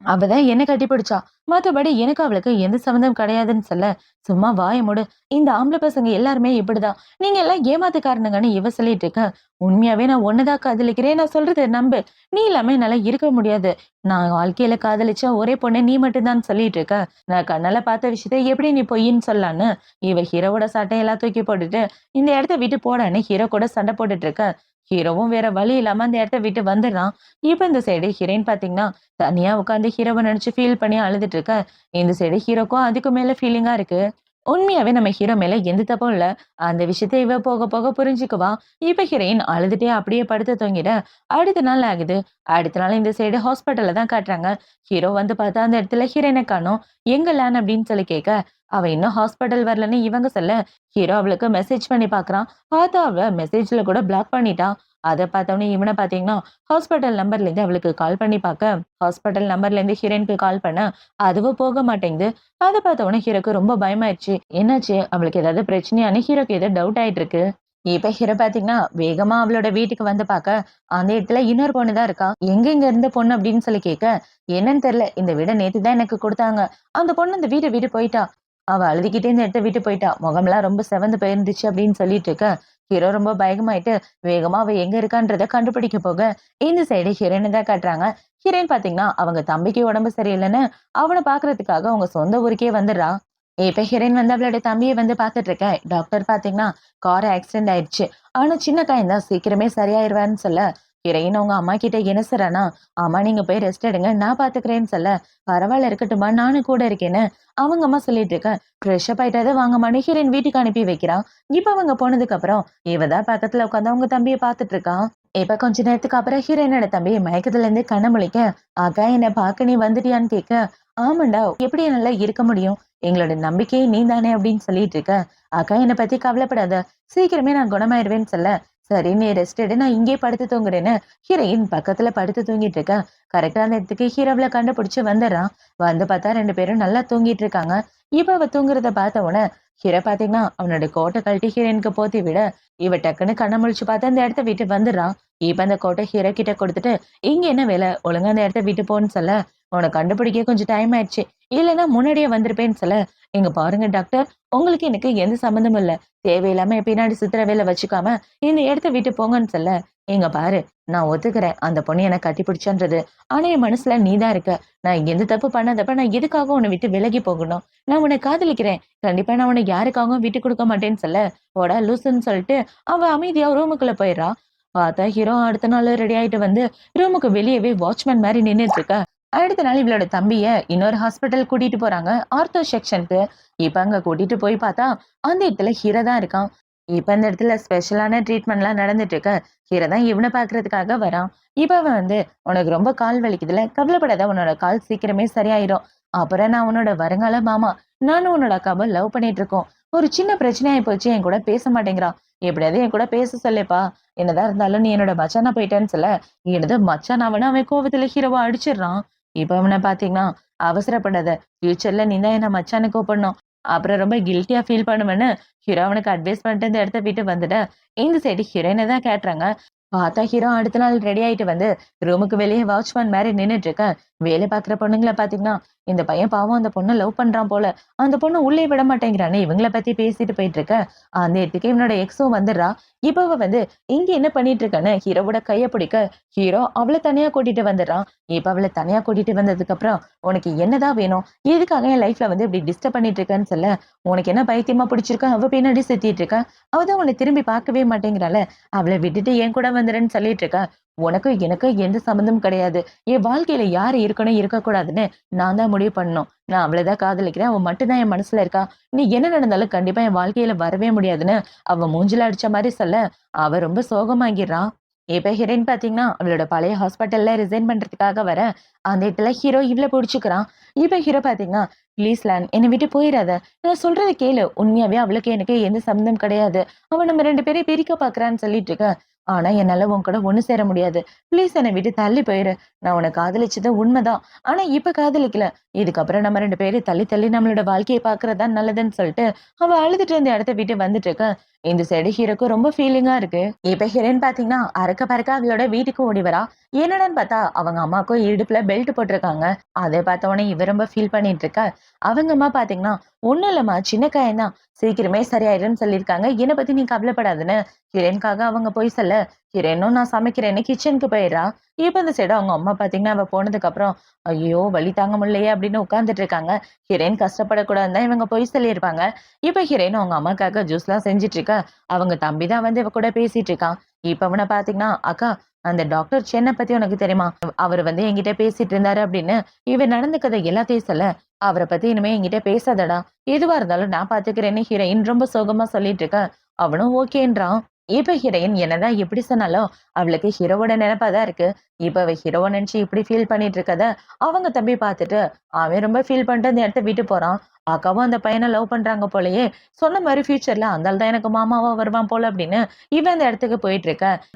அவ தான் என்ன கட்டிப்பிடிச்சா. மத்தபடி எனக்கு அவளுக்கு எந்த சம்மந்தம் கிடையாதுன்னு" சொல்ல, "சும்மா வாய மூடு. இந்த ஆம்பள பசங்க எல்லாருமே இப்படிதான். நீங்க எல்லாம் ஏமாத்துக்காரனுங்கன்னு" இவ சொல்லிட்டு இருக்க, "உண்மையாவே நான் உன்ன தான் காதலிக்கிறேன். நான் சொல்றத நம்பு. நீ இல்லாம என்னால இருக்க முடியாது. நான் வாழ்க்கையில காதலிச்ச ஒரே பொண்ணு நீ மட்டும் தான்னு சொல்லிட்டு இருக்க. நான் கண்ணால பார்த்த விஷயத்த எப்படி நீ பொய்ன்னு சொல்லலான்னு" இவ ஹீரோவோட சட்டையெல்லாம் தூக்கி போட்டுட்டு, "இந்த இடத்த விட்டு போடான்னு" ஹீரோ கூட சண்டை போட்டுட்டு இருக்க, ஹீரோவும் வேற வழி இல்லாம அந்த இடத்த விட்டு வந்துடுறான். இப்ப இந்த சைடு ஹீரோயின் பார்த்தீங்கன்னா, தனியா உட்காந்து ஹீரோவ நெனச்சு ஃபீல் பண்ணி அழுதுட்டு இருக்க, இந்த சைடு ஹீரோக்கும் அதுக்கு மேல ஃபீலிங்கா இருக்கு. உண்மையாவே நம்ம ஹீரோ மேல எந்த தப்பும் இல்ல. அந்த விஷயத்த இவ போக போக புரிஞ்சுக்குவா. இப்ப ஹீரோயின் அழுதுட்டே அப்படியே படுத்து தூங்கிட, அடுத்த நாள் ஆகுது. அடுத்த நாள் இந்த சைடு ஹாஸ்பிட்டல்ல தான் காட்டுறாங்க. ஹீரோ வந்து பார்த்தா அந்த இடத்துல ஹீரோயின காணோம். எங்க லேன் அப்படின்னு சொல்லி கேட்க, அவ இன்னும் ஹாஸ்பிட்டல் வரலன்னு இவங்க சொல்ல, ஹீரோ அவளுக்கு மெசேஜ் பண்ணி பார்க்குறான். பார்த்தா அவ மெசேஜ்ல கூட பிளாக் பண்ணிட்டா. அத பார்த்தோனே இவன பார்த்தீங்கன்னா, ஹாஸ்பிட்டல் நம்பர்லேருந்து அவளுக்கு கால் பண்ணி பார்க்க, ஹாஸ்பிட்டல் நம்பர்லேருந்து ஹீரோயினுக்கு கால் பண்ண, அதுவும் போக மாட்டேங்குது. அத பார்த்த உடனே ஹீரோக்கு ரொம்ப பயமாயிருச்சு. என்னாச்சு? அவளுக்கு ஏதாவது பிரச்சனையான்னு ஹீரோக்கு ஏதோ டவுட் ஆயிட்டு இருக்கு. இப்ப ஹீரோ பாத்தீங்கன்னா, வேகமா அவளோட வீட்டுக்கு வந்து பாக்க, அந்த இடத்துல இன்னொரு பொண்ணு தான் இருக்கா. எங்க இருந்த பொண்ணு அப்படின்னு சொல்லி கேட்க, என்னன்னு தெரியல. இந்த வீட நேத்து தான் எனக்கு குடுத்தாங்க. அந்த பொண்ணு இந்த வீட விட்டு போயிட்டா. அவ அழுதுகிட்டே இந்த இடத்த விட்டு போயிட்டா. முகம்லாம் ரொம்ப சிவந்து போயிருந்துச்சு அப்படின்னு சொல்லிட்டு இருக்க. ஹீரோ ரொம்ப பயமாயிட்டு வேகமா அவ எங்க இருக்கான்றத கண்டுபிடிக்க போக, இந்த சைடு ஹீரோயின தான் காட்டுறாங்க. ஹீரோயின் பாத்தீங்கன்னா, அவங்க தம்பிக்கு உடம்பு சரியில்லைன்னு அவன பாக்குறதுக்காக அவங்க சொந்த ஊருக்கே வந்துடுறா. இப்ப ஹீரோயின் வந்து அவளோட தம்பிய வந்து பாத்துட்டு இருக்கேன். டாக்டர் பாத்தீங்கன்னா, கார் ஆக்சிடென்ட் ஆயிடுச்சு. ஆனா சின்ன காயம் தான் சீக்கிரமே சரியாயிருவான்னு சொல்ல, ஹீரோயின் அவங்க அம்மா கிட்ட என்ன சொல்றானா, அம்மா நீங்க போய் ரெஸ்ட் எடுங்க. நான் பாத்துக்கிறேன்னு சொல்ல, பரவாயில்ல இருக்கட்டும்மா நானும் கூட இருக்கேன்னு அவங்க அம்மா சொல்லிட்டு இருக்க. ஃப்ரெஷ் அப் ஆயிட்டாவது வாங்கம்மான்னு ஹீரோயின் வீட்டுக்கு அனுப்பி வைக்கிறான். இப்ப அவங்க போனதுக்கு அப்புறம் இவ தான் பக்கத்துல உட்காந்து அவங்க தம்பிய பாத்துட்டு இருக்கான். இப்ப கொஞ்ச நேரத்துக்கு அப்புறம் ஹீரோயினோட தம்பி மயக்கத்துல இருந்து கண்ண முழிக்க, அக்கா என்ன பாக்க நீ வந்துட்டியான்னு கேட்க, ஆமாண்டா எப்படி என்னால இருக்க முடியும்? எங்களோட நம்பிக்கையே நீ தானே அப்படின்னு சொல்லிட்டு இருக்க. அக்கா என்னை பத்தி கவலைப்படாத. சீக்கிரமே நான் குணமாயிருவேன்னு சொல்ல, சரி நீ ரெஸ்ட் எடு நான் இங்கே படுத்து தூங்குறேன்னு ஹீரோயின் பக்கத்துல படுத்து தூங்கிட்டு இருக்க. கரெக்டா அந்த இடத்துக்கு ஹீரோவில கண்டுபிடிச்சு வந்துடுறான். வந்து பார்த்தா 2 பேரும் நல்லா தூங்கிட்டு இருக்காங்க. இப்ப அவ தூங்குறத பார்த்த உடனே ஹீரோ பாத்தீங்கன்னா அவனோட கோட்டை கழட்டி ஹீரோயினுக்கு போத்தி விட, இவ டக்குன்னு கண்ண முழிச்சு பார்த்து அந்த இடத்த விட்டு வந்துடுறான். இப்ப அந்த கோட்டை ஹீரோ கிட்ட கொடுத்துட்டு, இங்க என்ன வேலை? ஒழுங்கா அந்த இடத்த விட்டு போன்னு சொல்ல, உன்னை கண்டுபிடிக்க கொஞ்சம் டைம் ஆயிடுச்சு. இல்லைன்னா முன்னாடியே வந்திருப்பேன்னு சொல்ல, இங்க பாருங்க டாக்டர், உங்களுக்கு எனக்கு எந்த சம்மந்தமும் இல்ல. தேவையில்லாம என் பின்னாடி சுத்துற வேலை வச்சுக்காம இந்த இடத்த விட்டு போங்கன்னு சொல்ல, இங்க பாரு நான் ஒத்துக்கிறேன் அந்த பொண்ணு எனக்கு கட்டி பிடிச்சன்றது. ஆனா என் மனசுல நீதான் இருக்க. நான் எந்த தப்பு பண்ணாதப்ப நான் எதுக்காக உன்னை விட்டு விலகி போகணும்? நான் உன்னை காதலிக்கிறேன். கண்டிப்பா நான் உன்னை யாருக்காகவும் விட்டு கொடுக்க மாட்டேன்னு சொல்ல, போடா லூசுன்னு சொல்லிட்டு அவ அமைதியா ரூமுக்குள்ள போயிடுறா. பார்த்தா ஹீரோ அடுத்த நாள் ரெடி ஆயிட்டு வந்து ரூமுக்கு வெளியவே வாட்ச்மேன் மாதிரி நின்னுட்டு இருக்க. அடுத்த நாள் இவளோட தம்பிய இன்னொரு ஹாஸ்பிட்டல் கூட்டிட்டு போறாங்க ஆர்த்தோ செக்ஷனுக்கு. இப்ப அங்க கூட்டிட்டு போய் பார்த்தா அந்த இடத்துல ஹீரோ தான் இருக்கான். இப்ப இந்த இடத்துல ஸ்பெஷலான ட்ரீட்மெண்ட்லாம் நடந்துட்டு இருக்கு. ஹீரோ தான் இவனை பாக்குறதுக்காக வரான். இப்ப அவன் வந்து உனக்கு ரொம்ப கால் வலிக்குதுல, கவலைப்படாத உன்னோட கால் சீக்கிரமே சரியாயிரும். அப்புறம் நான் உன்னோட வருங்கால மாமா. நானும் உன்னோட அக்காவை லவ் பண்ணிட்டு இருக்கோம். ஒரு சின்ன பிரச்சனையாயி போச்சு, என் கூட பேச மாட்டேங்கிறான். எப்படியாவது என் கூட பேச சொல்லேப்பா. என்னதான் இருந்தாலும் நீ என்னோட மச்சானா போயிட்டேன்னு சொல்ல, என்னது மச்சான் அவன அவன் கோவத்துல ஹீரோவா அடிச்சிடுறான். இப்ப அவன பாத்தீங்கன்னா, அவசரப்படாத. ஃபியூச்சர்ல நீ தான் என்ன மச்சான்னு கூப்பிடணும். அப்புறம் ரொம்ப கில்ட்டியா ஃபீல் பண்ணுவேன்னு ஹீரோ அவனுக்கு அட்வைஸ் பண்ணிட்டு இந்த இடத்த விட்டு வந்துட, இந்த சைடு ஹீரோயின தான் கேட்டுறாங்க. பார்த்தா ஹீரோ அடுத்த நாள் ரெடி ஆயிட்டு வந்து ரூமுக்கு வெளியே வாட்ச்மேன் மாதிரி நின்னுட்டு இருக்க. வேலை பாக்குற பொண்ணுங்கள பாத்தீங்கன்னா, இந்த பையன் பாவம் அந்த பொண்ணை லவ் பண்றான் போல. அந்த பொண்ணு உள்ளே விட மாட்டேங்கிறானே இவங்கள பத்தி பேசிட்டு போயிட்டு இருக்க. அந்த இடத்துக்கு இவனோட எக்ஸும் வந்துடுறா. இப்ப அவ வந்து இங்க என்ன பண்ணிட்டு இருக்கான்னு ஹீரோவோட கைய பிடிக்க, ஹீரோ அவளை தனியா கூட்டிட்டு வந்துடுறான். இப்ப அவளை தனியா கூட்டிட்டு வந்ததுக்கு அப்புறம் உனக்கு என்னதான் வேணும்? எதுக்காக என் லைஃப்ல வந்து இப்படி டிஸ்டர்ப் பண்ணிட்டு இருக்கன்னு சொல்ல, உனக்கு என்ன பைத்தியமா பிடிச்சிருக்க? அவ பின்னாடி சுத்திட்டு இருக்க. அவதான் உன்னை திரும்பி பார்க்கவே மாட்டேங்கிறாள. அவளை விட்டுட்டு என் கூட வந்துடுன்னு சொல்லிட்டு இருக்க. உனக்கும் எனக்கும் எந்த சம்மந்தமும் கிடையாது. என் வாழ்க்கையில யாரு இருக்கணும் இருக்கக்கூடாதுன்னு நான் தான் முடிவு பண்ணணும். நான் அவளதான் காதலிக்கிறேன். அவ மட்டும் தான் என் மனசுல இருக்கா. நீ என்ன நடந்தாலும் கண்டிப்பா என் வாழ்க்கையில வரவே முடியாதுன்னு அவ மூஞ்சில அடிச்ச மாதிரி சொல்ல, அவ ரொம்ப சோகமாகிடுறான். இப்ப ஹீரோயின் பாத்தீங்கன்னா அவளோட பழைய ஹாஸ்பிட்டல்ல ரிசைன் பண்றதுக்காக வர, அந்த இடத்துல ஹீரோ இவ்ள புடிச்சுக்கிறான். இப்ப ஹீரோ பாத்தீங்கன்னா, ப்ளீஸ் லேன் என்னை விட்டு போயிடாத. நான் சொல்றத கேளு. உண்மையாவே அவளுக்கு எனக்கு எந்த சம்மந்தம் கிடையாது. அவன் நம்ம 2 பேரையும் பிரிக்க பாக்குறான்னு சொல்லிட்டு இருக்க. ஆனா என்னால உன் கூட ஒண்ணு சேர முடியாது. ப்ளீஸ் என்னை விட்டு தள்ளி போயிரு. நான் உன்னை காதலிச்சது உண்மைதான். ஆனா இப்ப காதலிக்கல. இதுக்கப்புறம் நம்ம 2 பேரும் தள்ளி தள்ளி நம்மளோட வாழ்க்கையை பாக்குறதா நல்லதுன்னு சொல்லிட்டு அவ அழுதுட்டு அந்த இடத்த விட்டு வந்துட்டு இருக்க. இந்த சைடு ஹீரோக்கு ரொம்ப ஃபீலிங்கா இருக்கு. இப்ப ஹீரோயின் பாத்தீங்கன்னா அறக்க பறக்க அவளோட வீட்டுக்கு ஓடி வரா. என்னடான்னு பார்த்தா அவங்க அம்மாக்கும் இடுப்புல பெல்ட் போட்டிருக்காங்க. அதை பார்த்த உடனே இவ ரொம்ப ஃபீல் பண்ணிட்டு இருக்க. அவங்க அம்மா பாத்தீங்கன்னா, ஒண்ணும் இல்லம்மா சின்ன காயம் தான், சீக்கிரமே சரியாயிரும்னு சொல்லியிருக்காங்க. என்னை பத்தி நீ கவலைப்படாதுன்னு ஹீரோயின்காக அவங்க போய் சொல்ல, ஹீரோயினும் நான் சமைக்கிறேன்னு கிச்சனுக்கு போயிடுறா. இப்ப இந்த சைடு அவங்க அம்மா பாத்தீங்கன்னா அவ போனதுக்கு அப்புறம் ஐயோ வலி தாங்க முடியலையே அப்படின்னு உட்கார்ந்துட்டு இருக்காங்க. ஹீரோயின் கஷ்டப்படக்கூடாதுன்னு தான் இவங்க போய் சொல்லியிருப்பாங்க. இப்ப ஹீரோயின் அவங்க அம்மாக்காக ஜூஸ் எல்லாம் செஞ்சுட்டு இருக்க. அவங்க தம்பி தான் வந்து இவ கூட பேசிட்டு இருக்கான். இப்ப அவனை பாத்தீங்கன்னா, அக்கா அந்த டாக்டர் சென்னை பத்தி உனக்கு தெரியுமா? அவர் வந்து என்கிட்ட பேசிட்டு இருந்தாரு அப்படின்னு இவ நடந்துக்கதை எல்லாத்தையும் சொல்ல, அவரை பத்தி இனிமே என்கிட்ட பேசாதடா, எதுவா இருந்தாலும் நான் பாத்துக்கிறேன்னு ஹீரோயின் ரொம்ப சோகமா சொல்லிட்டு இருக்க. அவனும் ஓகேன்றான். இப்ப ஹீரோயின் என்னதான் எப்படி சொன்னாலும் அவளுக்கு ஹீரோவோட நினைப்பாதான் இருக்கு. இப்ப அவ ஹீரோவை நினைச்சு இப்படி ஃபீல் பண்ணிட்டு இருக்கத அவங்க தம்பி பார்த்துட்டு அவன் ரொம்ப ஃபீல் பண்ணிட்டு அந்த இடத்த விட்டு போறான். அக்காவும் அந்த பையனை லவ் பண்றாங்க போலயே. சொன்ன மாதிரி ஃபியூச்சர்ல அந்த ஆள் தான் எனக்கு மாமாவா வருவான் போல அப்படின்னு இவன் அந்த இடத்துக்கு போயிட்டு இருக்க.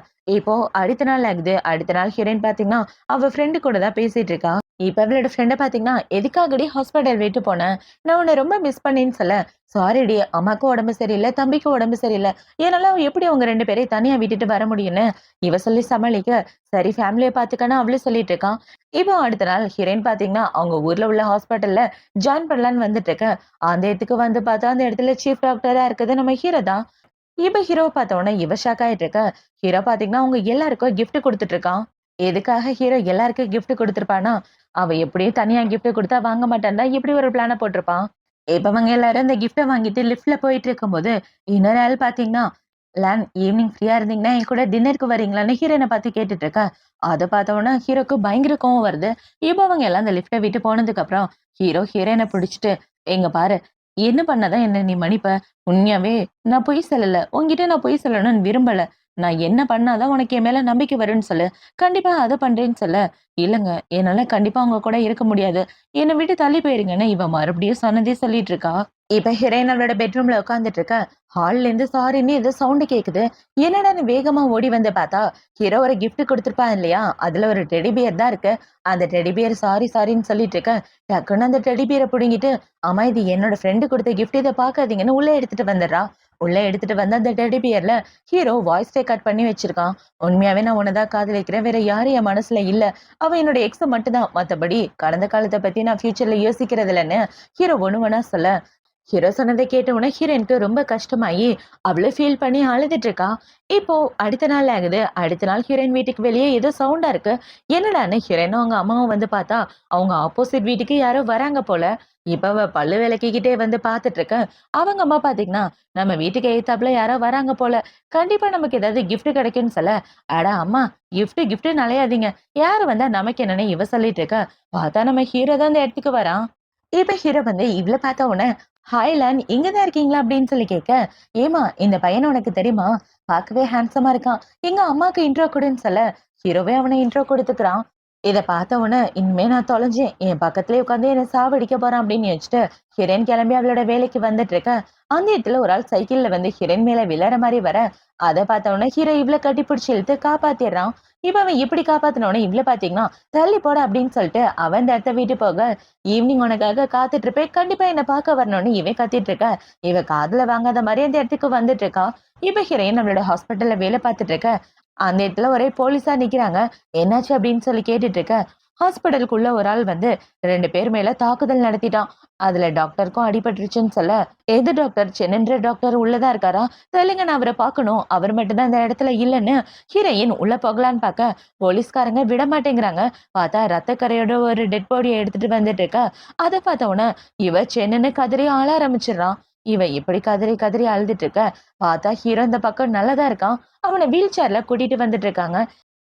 இப்போ அடுத்த நாள் ஆகுது. அடுத்த நாள் ஹீரோயின் பாத்தீங்கன்னா அவ ஃப்ரெண்டு கூட தான் பேசிட்டு இருக்கா. இப்ப அவளோட ஃப்ரெண்ட பாத்தீங்கன்னா, எதுக்காகடி ஹாஸ்பிட்டல் விட்டு போன? நான் உன்னை ரொம்ப மிஸ் பண்ணேன்னு சொல்ல, சாரிடி அம்மாக்கும் உடம்பு சரியில்ல, தம்பிக்கும் உடம்பு சரியில்ல. என்னால எப்படி உங்க 2 பேரையும் தனியா விட்டுட்டு வர முடியும்னு இவ சொல்லி சமாளிக்க, சரி ஃபேமிலிய பாத்துக்கன்னு அவளும் சொல்லிட்டு இருக்கான். இப்போ அடுத்த நாள் ஹீரோயின் பாத்தீங்கன்னா, அவங்க ஊர்ல உள்ள ஹாஸ்பிட்டல்ல ஜாயின் பண்ணலான்னு வந்துட்டு இருக்க. அந்த இடத்துக்கு வந்து பார்த்தா அந்த இடத்துல சீஃப் டாக்டரா இருக்குது நம்ம ஹீரோ தான். இப்ப ஹீரோவ பார்த்த உடனே இவ ஷாக் ஆயிட்டு இருக்க. ஹீரோ பாத்தீங்கன்னா அவங்க எல்லாருக்கும் கிஃப்ட் குடுத்துட்டு இருக்கான். எதுக்காக ஹீரோ எல்லாருக்கும் கிஃப்ட் குடுத்திருப்பானா, அவ எப்படியும் தனியா கிஃப்ட் குடுத்தா வாங்க மாட்டான்டா, இப்படி ஒரு பிளான போட்டிருப்பான். இப்ப அவங்க எல்லாரும் இந்த கிஃப்ட வாங்கிட்டு லிஃப்ட்ல போயிட்டு இருக்கும்போது, இன்னொரு ஆள் பாத்தீங்கன்னா, லேன் ஈவினிங் ஃப்ரீயா இருந்தீங்கன்னா என் கூட டின்னருக்கு வரீங்களான்னு ஹீரோயின பார்த்து கேட்டுட்டு இருக்கா. அத பார்த்த உடனே ஹீரோக்கு பயங்கர கோவம் வருது. இப்ப அவங்க எல்லாம் அந்த லிஃப்ட விட்டு போனதுக்கு அப்புறம் ஹீரோ ஹீரோயின பிடிச்சிட்டு, "எங்க பாரு, என்ன பண்ணாதான் என்ன நீ மன்னிப்ப? உண்மையாவே நான் பொய் சொல்லல. உன்கிட்ட நான் பொய் சொல்லணும்னு விரும்பல. நான் என்ன பண்ணாதான் உனக்கு என் மேல நம்பிக்கை வரும்னு சொல்லு. கண்டிப்பா அத பண்றேன்னு சொல்லு." "இல்லங்க, என்னால கண்டிப்பா உங்க கூட இருக்க முடியாது. என்னை விட்டு தள்ளி போயிருங்கன்னு" இவ மறுபடியும் சொன்னதே சொல்லிட்டு இருக்கா. இப்ப ஹீரோயின் அவளோட பெட்ரூம்ல உட்கார்ந்துட்டு இருக்க. ஹால்ல இருந்து சாரின்னு ஏதோ சவுண்ட் கேக்குது. என்னடான்னு வேகமா ஓடி வந்து பார்த்தா, ஹீரோ ஒரு கிஃப்ட் குடுத்திருப்பான் இல்லையா? அதுல ஒரு டெடி பியர் தான் இருக்கு. அந்த டெடி பியர் சாரி சாரின்னு சொல்லிட்டு இருக்க. டக்குன்னு அந்த டெடி பியரை புடுங்கிட்டு, "அம்மா இது என்னோட ஃப்ரெண்டு குடுத்த கிஃப்ட், இத பாக்காதீங்கன்னு" உள்ள எடுத்துட்டு வந்துடுறா. உள்ள எடுத்துட்டு வந்து அந்த டெடி பியர்ல ஹீரோ வாய்ஸ் ரெக்கார்ட் பண்ணி வச்சிருக்கான். "உண்மையாவே நான் உன்னதான் காதலிக்கிறேன். வேற யாரும் என் மனசுல இல்ல. அவ என்னோட எக்ஸ் மட்டும்தான். மத்தபடி கடந்த காலத்த பத்தி நான் ஃபியூச்சர்ல யோசிக்கிறது இல்லன்னு" ஹீரோ ஒண்ணு ஒண்ணா சொல்ல, ஹீரோ சொன்னதை கேட்ட உடனே ஹீரோயினுக்கு ரொம்ப கஷ்டமாயி அவளும் ஃபீல் பண்ணி அழுதுட்டு இருக்கா. இப்போ அடுத்த நாள் ஆகுது. அடுத்த நாள் ஹீரோயின் வீட்டுக்கு வெளியே ஏதோ சவுண்டா இருக்கு. என்னடான்னு ஹீரோயினும் அவங்க அம்மாவும் வந்து பார்த்தா, அவங்க ஆப்போசிட் வீட்டுக்கு யாரோ வராங்க போல. இப்ப அவ பல்லு விளக்கிக்கிட்டே வந்து பார்த்துட்டு இருக்க. அவங்க அம்மா பாத்தீங்கன்னா, நம்ம வீட்டுக்கு எதித்தாப்புல யாரோ வராங்க போல. கண்டிப்பா நமக்கு ஏதாவது கிஃப்ட் கிடைக்கும்னு சொல்ல, அட அம்மா, கிஃப்ட்ன்னு அலையாதீங்க. யாரு வந்தா நமக்கு என்னன்னு இவ சொல்லிட்டு இருக்க. பார்த்தா நம்ம ஹீரோ தான் அந்த இடத்துக்கு வரான். இப்ப ஹீரோ வந்து இவ்ள பார்த்த உடனே, "ஹாய் லேன், இங்க தான் இருக்கீங்களா?" அப்படின்னு சொல்லி கேட்க, "ஏம்மா, இந்த பையன உனக்கு தெரியுமா? பார்க்கவே ஹேண்ட்ஸமா இருக்கான். எங்க அம்மாக்கு இன்ட்ரோ குடுன்னு" சொல்ல, ஹீரோவே அவன இன்ட்ரோ குடுத்துக்கிறான். இத பார்த்த உடனே, "இனிமே நான் தொலைஞ்சேன். என் பக்கத்துலயே உட்கார்ந்து என்ன சாவடிக்க போறான்" அப்படின்னு யோசிச்சுட்டு, ஹீரோயின் கிளம்பி அவளோட வேலைக்கு வந்துட்டு இருக்க. அந்த இடத்துல ஒரு ஆள் சைக்கிள்ல வந்து ஹீரோயின் மேல விழற மாரி வர, அத பார்த்த உடனே ஹீரோ இவ்ள கட்டிப்பிடிச்சு இழுத்து காப்பாத்திடுறான். இப்ப அவன் இப்படி காப்பாத்தின உடனே இவ்ள பாத்தீங்கன்னா, "தள்ளி போடா" அப்படின்னு சொல்லிட்டு அவன் இந்த இடத்த விட்டு போக, ஈவினிங் உனக்காக காத்துட்டு இருப்பேன். கண்டிப்பா என்ன பார்க்க வரணும்னு இவன் கத்திட்டு இருக்க. இவ காதுல வாங்காத மாரி அந்த இடத்துக்கு வந்துட்டு இருக்கா. இப்ப ஹீரோயின் நம்மளோட ஹாஸ்பிட்டல்ல வேலை பார்த்துட்டு இருக்க. அந்த இடத்துல ஒரே போலீஸா நிக்கிறாங்க. என்னாச்சு அப்படின்னு சொல்லி கேட்டுட்டு இருக்க. ஹாஸ்பிட்டலுக்குள்ள ஒரு ஆள் வந்து 2 பேர் மேல தாக்குதல் நடத்திட்டான். அதுல டாக்டருக்கும் அடிபட்டுருச்சுன்னு சொல்ல, எது டாக்டர்? சென்னின்ற டாக்டர் உள்ளதா இருக்காரா? சொல்லுங்க, நான் அவரை பார்க்கணும். அவர் மட்டும் தான் இந்த இடத்துல இல்லன்னு ஹீரோயின் உள்ள போகலான்னு பார்க்க, போலீஸ்காரங்க விட மாட்டேங்கிறாங்க. பார்த்தா ரத்தக்கரையோட ஒரு டெட் பாடியை எடுத்துட்டு வந்துட்டு இருக்கா. அதை பார்த்த உடனே இவ சென்னுன்னு கதறி ஆள ஆரம்பிச்சிடுறான். இவ இப்படி கதறி கதறி அழுதுட்டு இருக்க. பார்த்தா ஹீரோ இந்த பக்கம் நல்லதா இருக்கான். அவனை வீல் சேர்ல கூட்டிட்டு வந்துட்டு இருக்காங்க.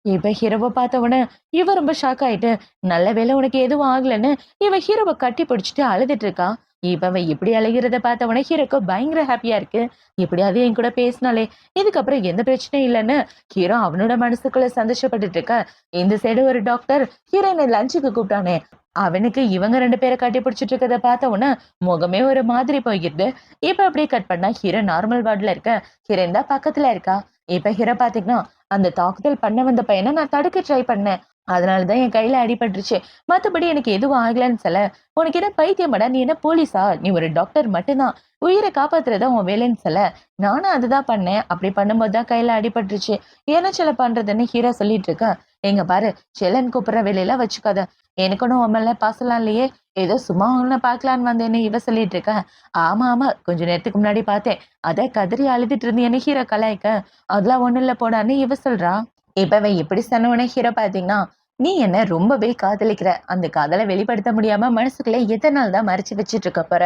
இப்ப ஹீரோவ பார்த்த உடனே இவ ரொம்ப ஷாக் ஆயிட்டு, நல்ல வேளை உனக்கு எதுவும் ஆகலன்னு இவ ஹீரோவ கட்டி பிடிச்சிட்டு அழுதுட்டு இருக்கா. இப்ப அவ இப்படி அழுகிறத பார்த்த உடனே ஹீரோக்கு பயங்கர ஹாப்பியா இருக்கு. எப்படியாவது என் கூட பேசினாலே இதுக்கப்புறம் எந்த பிரச்சனையும் இல்லைன்னு ஹீரோ அவனோட மனசுக்குள்ள சந்தோஷப்பட்டுட்டு இருக்க. இந்த சைடு ஒரு டாக்டர் ஹீரோயினை லஞ்சுக்கு கூப்பிட்டானே, அவனுக்கு இவங்க 2 பேரை கட்டி பிடிச்சிட்டு இருக்கத பார்த்த உடனே முகமே ஒரு மாதிரி போயிடுது. இப்ப அப்படியே கட் பண்ணா ஹீரோ நார்மல் வார்டுல இருக்க. ஹீரோயின் தான் பக்கத்துல இருக்கா. இப்ப ஹீரோ பாத்தீங்கன்னா, அந்த தாக்குதல் பண்ண வந்த பையனை நான் தடுக்க ட்ரை பண்ணேன். அதனாலதான் என் கையில அடிபட்டுருச்சு. மத்தபடி எனக்கு எதுவும் ஆகலன்னு சொல்ல, உனக்கு என்ன பைத்தியமாடா? நீ என்ன போலீஸா? நீ ஒரு டாக்டர் மட்டும்தான். உயிரை காப்பாத்துறதா உன் வேலைன்னு சொல்ல, நானும் அதுதான் பண்ணேன். அப்படி பண்ணும்போதுதான் கையில அடிபட்டுருச்சு. என்ன சில பண்றதுன்னு ஹீரோ சொல்லிட்டு இருக்க. எங்க பாரு, செல்லன் கூப்பிடுற வேலையெல்லாம் வச்சுக்காத. எனக்கு ஒண்ணும் உன் மேல பாசலாம் இல்லையே. ஏதோ சும்மா உன்னை பார்க்கலான்னு வந்தேன்னு இவ சொல்லிட்டு இருக்க. ஆமா ஆமா, கொஞ்ச நேரத்துக்கு முன்னாடி பார்த்தேன். அத கதறி அழுதுட்டு இருந்தேன்னு ஹீரோ கலாய்க்க, அதெல்லாம் ஒண்ணும் இல்ல போடான்னு இவ சொல்றா. இப்ப இவ இப்படி சொன்னவனே ஹீரோ பாத்தீங்கன்னா, நீ என்ன ரொம்பவே காதலிக்கிற. அந்த காதலை வெளிப்படுத்த முடியாம மனசுக்குள்ள எத்தனை நாள் தான் மறைச்சு வச்சிட்டு இருக்க போற?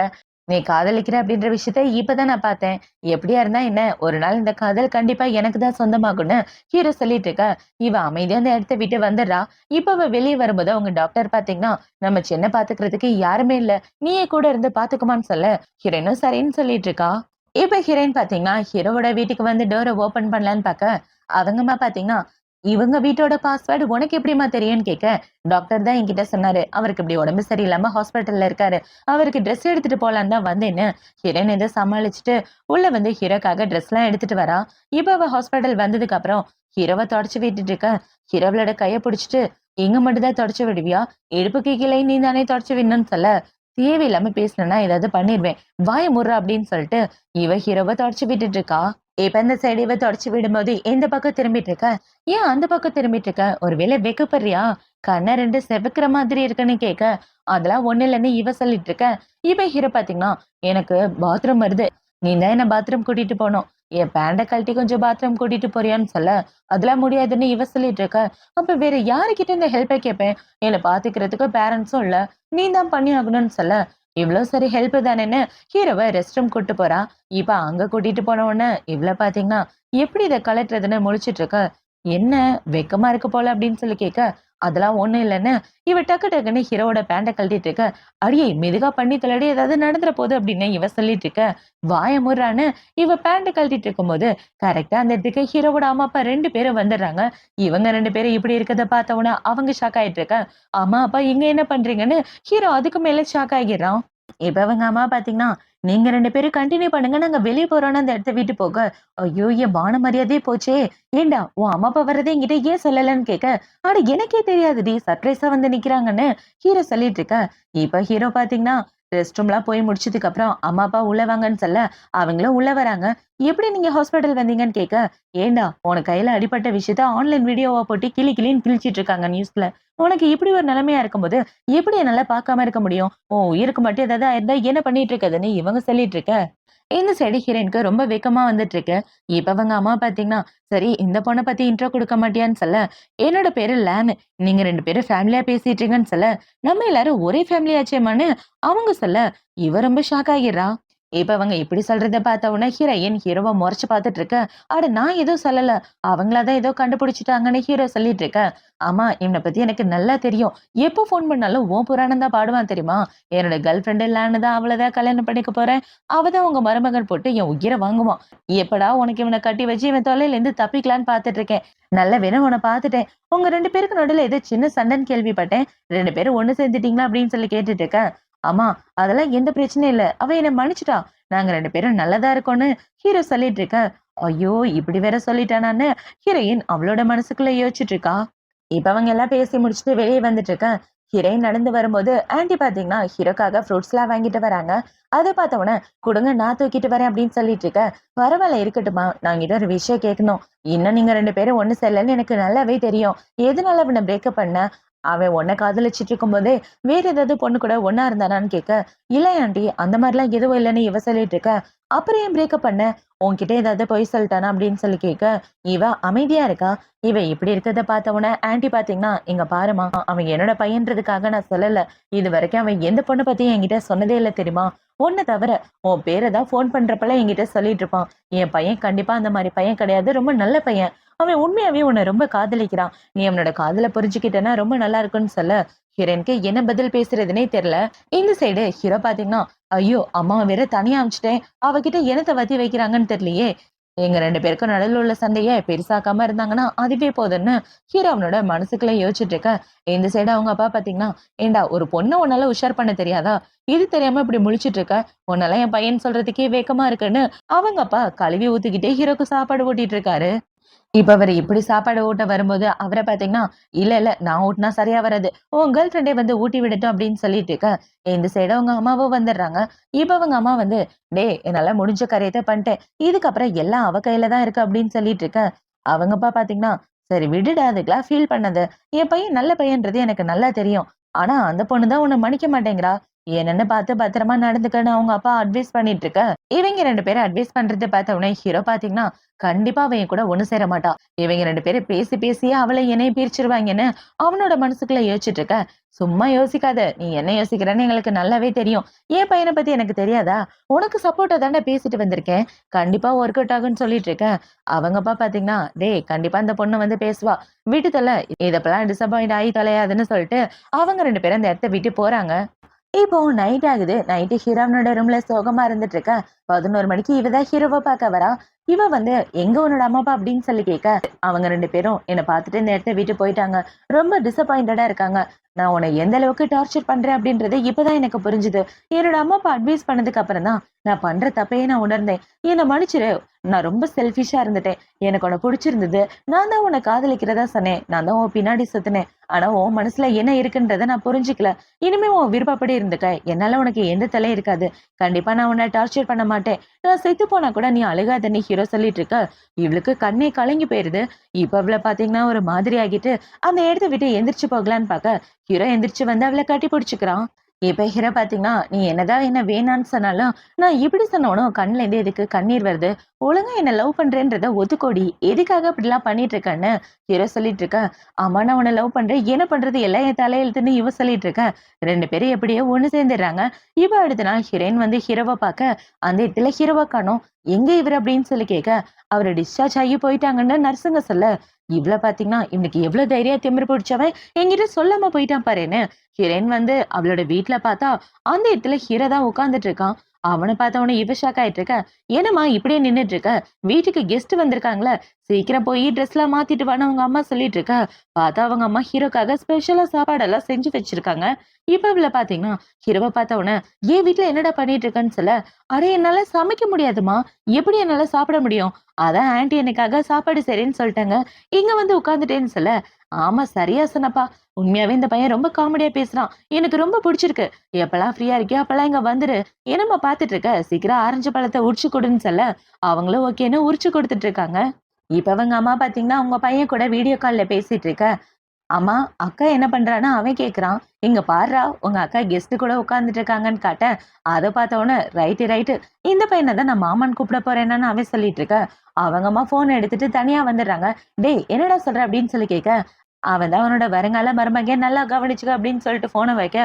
நீ காதலிக்கிற அப்படின்ற விஷயத்த இப்பதான் நான் பார்த்தேன். எப்படியா இருந்தா என்ன? ஒரு நாள் இந்த காதல் கண்டிப்பா எனக்கு தான் சொந்தமாகும்னு ஹீரோ சொல்லிட்டு இருக்க, இவ அமைதியா அந்த இடத்த விட்டு வந்துடுறா. இப்ப அவ வெளிய வரும்போது அவங்க டாக்டர் பார்த்தீங்கன்னா, நம்ம சின்ன பாத்துக்கிறதுக்கு யாருமே இல்ல. நீயே கூட இருந்து பாத்துக்குமான்னு சொல்ல, ஹீரோயினும் சரின்னு சொல்லிட்டு இருக்கா. இப்ப ஹீரோயின் பார்த்தீங்கன்னா, ஹீரோவோட வீட்டுக்கு வந்து டோர ஓப்பன் பண்ணலான்னு பாக்க, அவங்கம்மா பார்த்தீங்கன்னா, இவங்க வீட்டோட பாஸ்வேர்ட் உனக்கு எப்படிம்மா தெரியும்னு கேட்க, டாக்டர் தான் என்கிட்ட சொன்னாரு. அவருக்கு இப்படி உடம்பு சரியில்லாம ஹாஸ்பிட்டல்ல இருக்காரு. அவருக்கு ட்ரெஸ் எடுத்துட்டு போலான்னு தான் வந்தேன்னு ஹீரோயின் இத சமாளிச்சுட்டு உள்ள வந்து ஹீரோக்காக ட்ரெஸ்லாம் எடுத்துட்டு வரா. இப்ப அவ ஹாஸ்பிட்டல் வந்ததுக்கு அப்புறம் ஹீரோவ தொடச்சு விட்டுட்டு இருக்க. ஹீரோவளோட கைய புடிச்சுட்டு, "இங்க மட்டும் தான் தொடச்சு விடுவியா? இடுப்புக்கு கீழே நீ தானே தொடச்சு விடணும்னு" சொல்ல, தேவையில்லாம பேசுனேன்னா ஏதாவது பண்ணிருவேன். வாய மூடுறா அப்படின்னு சொல்லிட்டு இவ ஹீரோவ தொடச்சு விட்டுட்டு இருக்கா. இப்ப இந்த சைடு இவ தொடச்சு விடும்போது இந்த பக்கம் திரும்பிட்டு இருக்க. ஏன் அந்த பக்கம் திரும்பிட்டு இருக்க? ஒருவேளை வெக்கப்படுறியா? கண்ண 2 செவக்கிற மாதிரி இருக்குன்னு கேட்க, அதெல்லாம் ஒண்ணும் இல்லன்னு இவ சொல்லிட்டு இருக்க. இப்ப ஹீரோ பாத்தீங்கன்னா, எனக்கு பாத்ரூம் வருது. நீ தான் என்ன பாத்ரூம் கூட்டிட்டு போணும். என் பேண்ட கழட்டி கொஞ்சம் பாத்ரூம் கூட்டிட்டு போறியான்னு சொல்ல, அதெல்லாம் முடியாதுன்னு இவ சொல்லிட்டு இருக்க. அப்ப வேற யாருகிட்ட இந்த ஹெல்ப்ப கேட்பேன்? என்ன பாத்துக்கிறதுக்கு பேரண்ட்ஸும் இல்ல. நீ தான் பண்ணி ஆகணும்னு சொல்ல, இவ்ளோ சரி ஹெல்ப் தானேன்னு ஹீரோவ ரெஸ்ட் ரூம் கூட்டு போறா. இப்ப அங்க கூட்டிட்டு போன உடனே இவ்ள பாத்தீங்கன்னா, எப்படி இத கழட்டுறதுன்னு முழிச்சிட்டு இருக்க. என்ன வெக்கமா இருக்கு போல அப்படின்னு சொல்லி கேட்க, அதெல்லாம் ஒண்ணும் இல்லன்னு இவ டக்கு டக்குன்னு ஹீரோவோட பேண்ட கழட்டிட்டு இருக்க. அடியே மெதுகா பண்ணி தொலைடி ஏதாவது நடந்துற போகுது அப்படின்னு இவ சொல்லிட்டு இருக்க. வாய மூடுறான்னு இவ பேண்ட் கழட்டிட்டு இருக்கும்போது கரெக்ட்டா அந்த இடத்துக்கு ஹீரோவோட அம்மா அப்பா 2 பேரும் வந்துடுறாங்க. இவங்க 2 பேரும் இப்படி இருக்கத பார்த்த உடனே அவங்க ஷாக் ஆயிட்டு இருக்க. அம்மா அப்பா இங்க என்ன பண்றீங்கன்னு ஹீரோ அதுக்கு மேல ஷாக் ஆகிறான். இப்ப அவங்க அம்மா பாத்தீங்கன்னா, நீங்க 2 பேரும் கன்டின்யூ பண்ணுங்க. நாங்க வெளிய போறோம்னு அந்த இடத்த விட்டு போக, ஐயோ! என் மான மரியாதையே போச்சே! ஏன்டா உன் அம்மா அப்பா வர்றத என்கிட்ட ஏன் சொல்லலன்னு கேட்க, அட எனக்கே தெரியாதுடி சர்ப்ரைஸா வந்து நிக்கிறாங்கன்னு ஹீரோ சொல்லிட்டு இருக்க. இப்ப ஹீரோ பாத்தீங்கன்னா, ரெஸ்ட் ரூம்லாம் போய் முடிச்சதுக்கு அப்புறம் அம்மா அப்பா உள்ள வாங்கன்னு சொல்ல, அவங்களும் உள்ள வராங்க. எப்படி நீங்க ஹாஸ்பிட்டல் வந்தீங்கன்னு கேட்க, ஏன்டா உனக்கு கையில அடிபட்ட விஷயத்த ஆன்லைன் வீடியோவா போட்டு கிளி கிளின்னு கிழிச்சிட்டு இருக்காங்க நியூஸ்ல. உனக்கு இப்படி ஒரு நிலைமையா இருக்கும்போது, எப்படி என்னால பார்க்காம இருக்க முடியும்? உன் உயிருக்கு மட்டும் ஏதாவது ஆயிருந்தா என்ன பண்ணிட்டு இருக்கதுன்னு இவங்க சொல்லிட்டு இருக்க. இந்த சைடு ஹீரோயினுக்கு ரொம்ப வெக்கமா வந்துட்டு இருக்கு. இப்ப அவங்க அம்மா பாத்தீங்கன்னா, சரி இந்த பொண்ண பத்தி இன்ட்ரோ குடுக்க மாட்டியான்னு சொல்ல, என்னோட பேரு லான். நீங்க 2 பேரும் ஃபேமிலியா பேசிட்டீங்கன்னு சொல்ல, நம்ம எல்லாரும் ஒரே ஃபேமிலி ஆச்சேம்மான்னு அவங்க சொல்ல, இவ ரொம்ப ஷாக் ஆகிறா. இப்ப அவங்க இப்படி சொல்றத பார்த்த உடனே ஹீரோயின் ஹீரோவ முறைச்சு பார்த்துட்டு இருக்க. அட நான் எதுவும் சொல்லல. அவங்களா தான் ஏதோ கண்டுபிடிச்சுட்டாங்கன்னு ஹீரோ சொல்லிட்டு இருக்க. ஆமா இவன பத்தி எனக்கு நல்லா தெரியும். எப்போ ஃபோன் பண்ணாலும் உன் புராணம் தான் பாடுவான் தெரியுமா? என்னோட கேர்ள் ஃப்ரெண்ட் லான்னு தான் அவள தான் கல்யாணம் பண்ணிக்க போறேன். அவ தான் உங்க மருமகன் போட்டு என் உயிர வாங்குவான். எப்படா உனக்கு இவன கட்டி வச்சு இவன் தொல்லையிலேருந்து தப்பிக்கலான்னு பார்த்துட்டு இருக்கேன். நல்ல வேளை உன்ன பார்த்துட்டேன். உங்க 2 பேருக்கு நடுவுல ஏதோ சின்ன சண்டைன்னு கேள்விப்பட்டேன். 2 பேரும் ஒண்ணு சேர்ந்துட்டீங்களா அப்படின்னு சொல்லி கேட்டுட்டு இருக்கேன். அம்மா அதெல்லாம் எந்த பிரச்சனையும் இல்ல. அவ என்ன மன்னிச்சுட்டா. நாங்க 2 பேரும் நல்லதா இருக்கோம்னு ஹீரோ சொல்லிட்டு இருக்க. ஐயோ! இப்படி வேற சொல்லிட்டானான்னு ஹீரோயின் அவளோட மனசுக்குள்ள யோசிச்சுட்டு இருக்கா. இப்ப அவங்க எல்லாம் பேசி முடிச்சுட்டு வெளிய வந்துட்டு இருக்க. ஹீரோயின் நடந்து வரும்போது ஆன்டி பாத்தீங்கன்னா ஹீரோக்காக ஃப்ரூட்ஸ்லாம் வாங்கிட்டு வராங்க. அத பார்த்த உடனே குடுங்க நான் தூக்கிட்டு வரேன் அப்படின்னு சொல்லிட்டு இருக்க. பரவாயில்ல இருக்கட்டும்மா. நான் உங்கிட்ட ஒரு விஷயம் கேட்கணும். இன்னும் நீங்க 2 பேரும் ஒண்ணு சேரலன்னு எனக்கு நல்லாவே தெரியும். எதனால அவன பிரேக்கப் பண்ண? அவன் உன்ன காதலிச்சுட்டு இருக்கும்போதே வேற ஏதாவது பொண்ணு கூட ஒண்ணா இருந்தானான்னு கேட்க, இல்ல ஆன்டி அந்த மாதிரிலாம் எதுவும் இல்லன்னு இவ சொல்லிட்டு இருக்க. அப்புறம் ஏன் பிரேக்கப் பண்ண? உன்கிட்ட ஏதாவது பொய் சொல்லிட்டானா அப்படின்னு சொல்லி கேட்க, இவ அமைதியா இருக்கா. இவ இப்படி இருக்கிறத பார்த்த உடனே ஆன்டி பாத்தீங்கன்னா, இங்க பாரும்மா அவன் என்னோட பையன்றதுக்காக நான் சொல்லல. இதுவரைக்கும் அவன் எந்த பொண்ண பத்தியும் என்கிட்ட சொன்னதே இல்ல தெரியுமா? உன்ன தவிர உன் பேர தான் ஃபோன் பண்றப்பலாம் என்கிட்ட சொல்லிட்டு இருப்பான். என் பையன் கண்டிப்பா அந்த மாரி பையன் கிடையாது. ரொம்ப நல்ல பையன். அவன் உண்மையாவே உன்ன ரொம்ப காதலிக்கிறான். நீ அவனோட காதல புரிஞ்சுக்கிட்டேன்னா ரொம்ப நல்லா இருக்கும்னு சொல்ல, ஹீரோயினுக்கு என்ன பதில் பேசுறதுன்னே தெரியல. இந்த சைடு ஹீரோ பாத்தீங்கன்னா, ஐயோ! அம்மாவ வேற தனியா அனுப்பிச்சுட்டேன். அவகிட்ட என்னத்த வத்தி வைக்கிறாங்கன்னு தெரியலையே. எங்க 2 பேருக்கும் நடுவுல உள்ள சண்டைய பெருசாக்காம இருந்தாங்கன்னா, அதுவே போதும்ன்னு ஹீரோ அவனோட மனசுக்குள்ள யோசிச்சுட்டு இருக்க. இந்த சைடு அவங்க அப்பா பாத்தீங்கன்னா, ஏன்டா ஒரு பொண்ண உன்னால உஷார் பண்ண தெரியாதா? இது தெரியாம இப்படி முழிச்சிட்டு இருக்க. உன்னெல்லாம் என் பையன் சொல்றதுக்கே வெட்கமா இருக்குன்னு அவங்க அப்பா கழுவி ஊத்திக்கிட்டே ஹீரோக்கு சாப்பாடு ஊட்டிட்டு இருக்காரு. இப்ப அவரு இப்படி சாப்பாடு ஊட்ட வரும்போது, அவர பார்த்தீங்கன்னா, இல்ல நான் ஊட்டுனா சரியா வராது. உன் கேர்ள் ஃபிரெண்டே வந்து ஊட்டி விடட்டும் அப்படின்னு சொல்லிட்டு இருக்க. இந்த சைடு அவங்க அம்மாவும் வந்துடுறாங்க. இப்ப அவங்க அம்மா வந்து, டேய் என்னால முடிஞ்ச காரியத்த பண்ணிட்டேன். இதுக்கப்புறம் எல்லாம் அவ கையில தான் இருக்கு அப்படின்னு சொல்லிட்டு இருக்க. அவங்க அப்பா பார்த்தீங்கன்னா, சரி விடுடா அதுக்கெல்லாம் ஃபீல் பண்ணாத. என் பையன் நல்ல பையன்றது எனக்கு நல்லா தெரியும். ஆனா அந்த பொண்ணு தான் உன்ன மன்னிக்க மாட்டேங்கிறா. என்னன்னு பார்த்து பத்திரமா நடந்துக்கன்னு அவங்க அப்பா அட்வைஸ் பண்ணிட்டு இருக்க, இவங்க 2 பேரும் அட்வைஸ் பண்றத பார்த்த உடனே ஹீரோ பாத்தீங்கன்னா, கண்டிப்பா அவன் என் கூட ஒண்ணு சேர மாட்டான். இவங்க 2 பேரும் பேசி பேசியே அவள என்னைய பிரிச்சுருவாங்கன்னு அவனோட மனசுக்குள்ள யோசிச்சுட்டு இருக்க. சும்மா யோசிக்காத. நீ என்ன யோசிக்கிறன்னு எங்களுக்கு நல்லாவே தெரியும். என் பையன பத்தி எனக்கு தெரியாதா? உனக்கு சப்போர்ட்டா தான்டா பேசிட்டு வந்திருக்கேன். கண்டிப்பா ஒர்க் அவுட் ஆகும்ன்னு சொல்லிட்டு இருக்கேன். அவங்க அப்பா பாத்தீங்கன்னா, டேய் கண்டிப்பா அந்த பொண்ணு வந்து பேசுவா. விட்டு தொல. இதப்பலாம் டிசப்பாயிண்ட் ஆயி தொலையாதுன்னு சொல்லிட்டு அவங்க 2 பேரும் அந்த இடத்த விட்டு போறாங்க. இப்போ நைட் ஆகுது. நைட்டு ஹீரோனோட ரூம்ல சோகமா இருந்துட்டு இருக்க. 11 மணிக்கு இவ தான் ஹீரோவ பார்க்க வரா. இவ வந்து எங்க உன்னோட அம்மா அப்பா அப்படின்னு சொல்லி கேட்க, அவங்க 2 பேரும் என்ன பார்த்துட்டு இந்த இடத்த விட்டு போயிட்டாங்க. ரொம்ப டிசப்பாயிண்டடா இருக்காங்க. நான் உன்னை எந்த அளவுக்கு டார்ச்சர் பண்றேன் அப்படின்றது இப்பதான் எனக்கு புரிஞ்சுது. என்னோட அம்மா அப்பா அட்வைஸ் பண்ணதுக்கு அப்புறம் தான் நான் பண்ற தப்பையே நான் உணர்ந்தேன். என்ன மன்னிச்சிரு. நான் ரொம்ப செல்ஃபிஷா இருந்துட்டேன். எனக்கு உன்னை பிடிச்சிருந்தது. நான் தான் உன்னை காதலிக்கிறதா சொன்னேன். நான் தான் உன் பின்னாடி சுத்தினேன். ஆனா உன் மனசுல என்ன இருக்குன்றத நான் புரிஞ்சுக்கல. இனிமே உன் விருப்பப்படி இருந்துக்க. என்னால உனக்கு எந்த தலை இருக்காது. கண்டிப்பா நான் உன்னை டார்ச்சர் பண்ண மாட்டேன். நான் செத்து போனா கூட நீ அழுகாதன்னு ஹீரோ சொல்லிட்டு இருக்க. இவளுக்கு கண்ணே கலங்கி போயிருது. இப்ப அவள பாத்தீங்கன்னா ஒரு மாதிரி ஆகிட்டு அந்த இடத்த விட்டு எந்திரிச்சு போகலான்னு பாக்க ஹீரோ எந்திரிச்சு வந்து அவளை கட்டி பிடிச்சுக்கிறான். இப்ப ஹீரோ பாத்தீங்கன்னா, நீ என்னதான் என்ன வேணான்னு சொன்னாலும் நான் இப்படி சொன்னோனும் கண்ணுல இருந்து எதுக்கு கண்ணீர் வருது? ஒழுங்கா என்ன லவ் பண்றேன்றத ஒத்துக்கோடி. எதுக்காக இப்படிலாம் பண்ணிட்டு இருக்கன்னு ஹீரோ சொல்லிட்டு இருக்க. ஆமா நான் உன்னை லவ் பண்றேன். என்ன பண்றது எல்லாம் என் தலையெழுத்துன்னு இவ சொல்லிட்டு இருக்க. 2 பேரும் எப்படியோ ஒண்ணு சேர்ந்துடுறாங்க. இப்ப அடுத்த நாள் ஹீரோயின் வந்து ஹீரோவை பார்க்க அந்த இடத்துல ஹீரோவை காணோம். எங்க இவர் அப்படின்னு சொல்லி கேட்க, அவரை டிஸ்சார்ஜ் ஆகி போயிட்டாங்கன்னு நர்ஸுங்க சொல்ல, இவ்ள பாத்தீங்கன்னா இவனுக்கு எவ்வளவு தைரியம் திமிரு பிடிச்சவன் என்கிட்ட சொல்லாம போயிட்டான் பாருன்னு ஹீரோயின் வந்து அவளோட வீட்டுல பார்த்தா அந்த இடத்துல ஹீரோ தான் உட்கார்ந்துட்டு இருக்கான். அவனை பார்த்தவன இவ ஷாக் ஆயிட்டு இருக்க. என்னம்மா இப்படியே நின்னுட்டு இருக்க? வீட்டுக்கு கெஸ்ட் வந்திருக்காங்களே, சீக்கிரம் போய் ட்ரெஸ் எல்லாம் மாத்திட்டு வான்னு அவங்க அம்மா சொல்லிட்டு இருக்க. பார்த்தா அவங்க அம்மா ஹீரோக்காக ஸ்பெஷலா சாப்பாடெல்லாம் செஞ்சு வச்சிருக்காங்க. இப்ப இவள பாத்தீங்கன்னா ஹீரோவை பார்த்தவன ஏன் வீட்டுல என்னடா பண்ணிட்டு இருக்கன்னு சொல்ல, அட என்னால சமைக்க முடியாதுமா, எப்படி என்னால சாப்பிட முடியும்? அதான் ஆன்ட்டி எனக்காக சாப்பாடு சரின்னு சொல்லிட்டாங்க, இங்க வந்து உட்கார்ந்துட்டேன்னு சொல்ல, ஆமா சரியா சொன்னப்பா. உண்மையாவே இந்த பையன் ரொம்ப காமெடியா பேசுறான். எனக்கு ரொம்ப பிடிச்சிருக்கு. எப்பெல்லாம் ஃப்ரீயா இருக்கியோ அப்பெல்லாம் இங்க வந்துரு. என்னம்மா பாத்துட்டு இருக்க? சீக்கிரம் ஆரஞ்சு பழத்தை உரிச்சு கொடுன்னு சொல்ல, அவங்களும் ஓகேன்னு உரிச்சு கொடுத்துட்டு இருக்காங்க. இப்ப அவங்க அம்மா பாத்தீங்கன்னா உங்க பையன் கூட வீடியோ கால்ல பேசிட்டு இருக்க. அம்மா அக்கா என்ன பண்றான்னு அவன் கேக்குறான். இங்க பாருடா உங்க அக்கா கெஸ்ட் கூட உட்கார்ந்துட்டு இருக்காங்கன்னு காட்ட, அதை பார்த்தவொடனே ரைட்டு ரைட்டு இந்த பையனை தான் நான் மாமான்னு கூப்பிட போறேன்னு அவன் சொல்லிட்டு இருக்க. அவங்க அம்மா போன் எடுத்துட்டு தனியா வந்துடுறாங்க. டேய் என்னடா சொல்ற அப்படின்னு சொல்லி கேட்க, அவன் தான் அவனோட வருங்கால மருமகன் நல்லா கவனிச்சுக்க அப்படின்னு சொல்லிட்டு போனை வைக்க,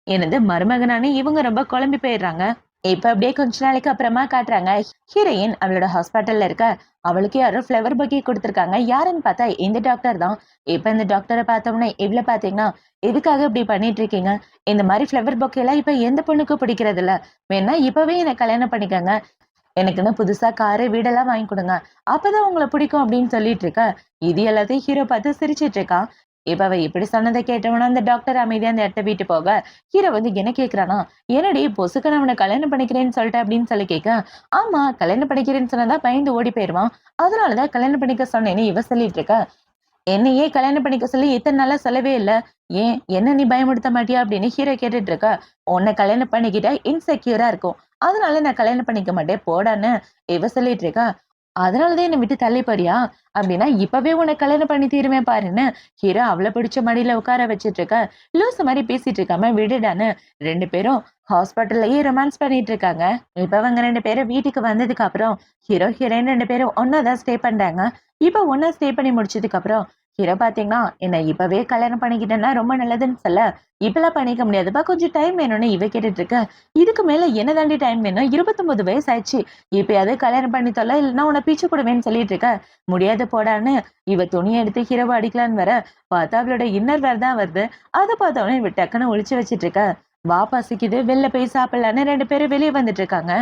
என்னது மருமகனானு இவங்க ரொம்ப குழம்பி போயிடுறாங்க. இப்ப அப்படியே கொஞ்ச நாளைக்கு அப்புறமா காட்டுறாங்க. ஹீரோயின் அவளோட ஹாஸ்பிட்டல்ல இருக்க. அவளுக்கு யாரோ ஃப்ளவர் பக்கி கொடுத்துருக்காங்க. யாருன்னு பார்த்தா இந்த டாக்டர் தான். இப்ப இந்த டாக்டரை பார்த்தோம்னா இவ்வளவு பாத்தீங்கன்னா, எதுக்காக இப்படி பண்ணிட்டு இருக்கீங்க? இந்த மாதிரி ஃப்ளவர் பொக்கே எல்லாம் இப்ப எந்த பொண்ணுக்கும் பிடிக்கிறது இல்ல. வேணா இப்பவே என்ன கல்யாணம் பண்ணிக்கங்க. எனக்குன்னு புதுசா காரு வீடெல்லாம் வாங்கி கொடுங்க. அப்பதான் உங்களை பிடிக்கும் அப்படின்னு சொல்லிட்டு இருக்க. இது எல்லாத்தையும் ஹீரோ பார்த்து சிரிச்சிட்டு இருக்கான். இப்ப அவ இப்படி சொன்னதை கேட்டவனா அந்த டாக்டர் அமைதியா அந்த இடத்த விட்டு போக, ஹீரோ வந்து என்ன கேக்குறானா, என்னடி பொசுக்கு நான் அவனை கல்யாணம் பண்ணிக்கிறேன்னு சொல்லிட்டேன் அப்படின்னு சொல்லி கேட்க, ஆமா கல்யாணம் பண்ணிக்கிறேன்னு சொன்னதான் பயந்து ஓடி போயிருவான். அதனாலதான் கல்யாணம் பண்ணிக்க சொன்னேன்னு இவ சொல்லிட்டு இருக்க. என்னையே கல்யாணம் பண்ணிக்க சொல்லி இத்தனை நாளா சொல்லவே இல்ல. ஏன் என்ன நீ பயமுடுத்த மாட்டியா அப்படின்னு ஹீரோ கேட்டுட்டு இருக்க. உன்னை கல்யாணம் பண்ணிக்கிட்டா இன்செக்யூரா இருக்கும். அதனால நான் கல்யாணம் பண்ணிக்க மாட்டேன் போடான்னு இவ சொல்லிட்டு இருக்கா. அதனாலதான் என்னை விட்டு தள்ளி போறியா? அப்படின்னா இப்பவே உன்னை கல்யாணம் பண்ணி தீருவேன் பாருன்னு ஹீரோ அவளை பிடிச்ச மடியில உட்கார வச்சிட்டு இருக்க. லூசு மாதிரி பேசிட்டு இருக்காம விடுடான்னு 2 பேரும் ஹாஸ்பிட்டல்லயே ரொமான்ஸ் பண்ணிட்டு இருக்காங்க. இப்ப அவங்க 2 பேரும் வீட்டுக்கு வந்ததுக்கு அப்புறம் ஹீரோ ஹீரோயின் 2 பேரும் ஒன்னாதான் ஸ்டே பண்றாங்க. இப்ப ஒன்னா ஸ்டே பண்ணி முடிச்சதுக்கு அப்புறம் ஹீரோ பாத்தீங்கன்னா என்ன இப்பவே கல்யாணம் பண்ணிக்கிட்டேன்னா ரொம்ப நல்லதுன்னு சொல்ல, இப்பெல்லாம் பண்ணிக்க முடியாதுப்பா கொஞ்சம் டைம் வேணும்னு இவ கேட்டுட்டு இருக்க. இதுக்கு மேல என்ன தாண்டி டைம் வேணும்? 29 வயசு ஆயிடுச்சு. இப்பயாவது கல்யாணம் பண்ணி தொல்ல இல்லைன்னா உன்னை பிச்சு போடுவேன்னு சொல்லிட்டு இருக்க. முடியாது போடான்னு இவ துணியை எடுத்து ஹீரோவை அடிக்கலான்னு வர, பார்த்தா அவளோட இன்னர் வேற தான் வருது. அதை பார்த்தவொடனே இவ டக்குன்னு ஒளிச்சு வச்சிட்டு இருக்க. வா பசிக்குது வெளில போய் சாப்பிடலான்னு 2 பேரும் வெளியே வந்துட்டு இருக்காங்க.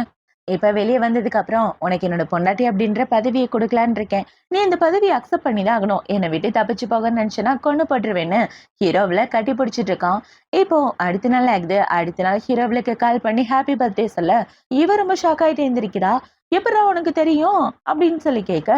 இப்ப வெளியே வந்ததுக்கு அப்புறம் உனக்கு என்னோட பொண்டாட்டி அப்படின்ற பதவியை கொடுக்கலான்னு இருக்கேன். நீ இந்த பதவியை அக்செப்ட் பண்ணிதான் ஆகணும். என்னை விட்டு தப்பிச்சு போகன்னு நினைச்சேன்னா கொண்டு போட்டுருவேன்னு ஹீரோவில கட்டி பிடிச்சிட்டு இருக்கான். இப்போ அடுத்த நாள் ஆகுது. அடுத்த நாள் ஹீரோவிலுக்கு கால் பண்ணி ஹாப்பி பர்த்டே சொல்ல, இவ ரொம்ப ஷாக் ஆயிட்டு இருந்திருக்கிறா. எப்படா உனக்கு தெரியும் அப்படின்னு சொல்லி கேட்க,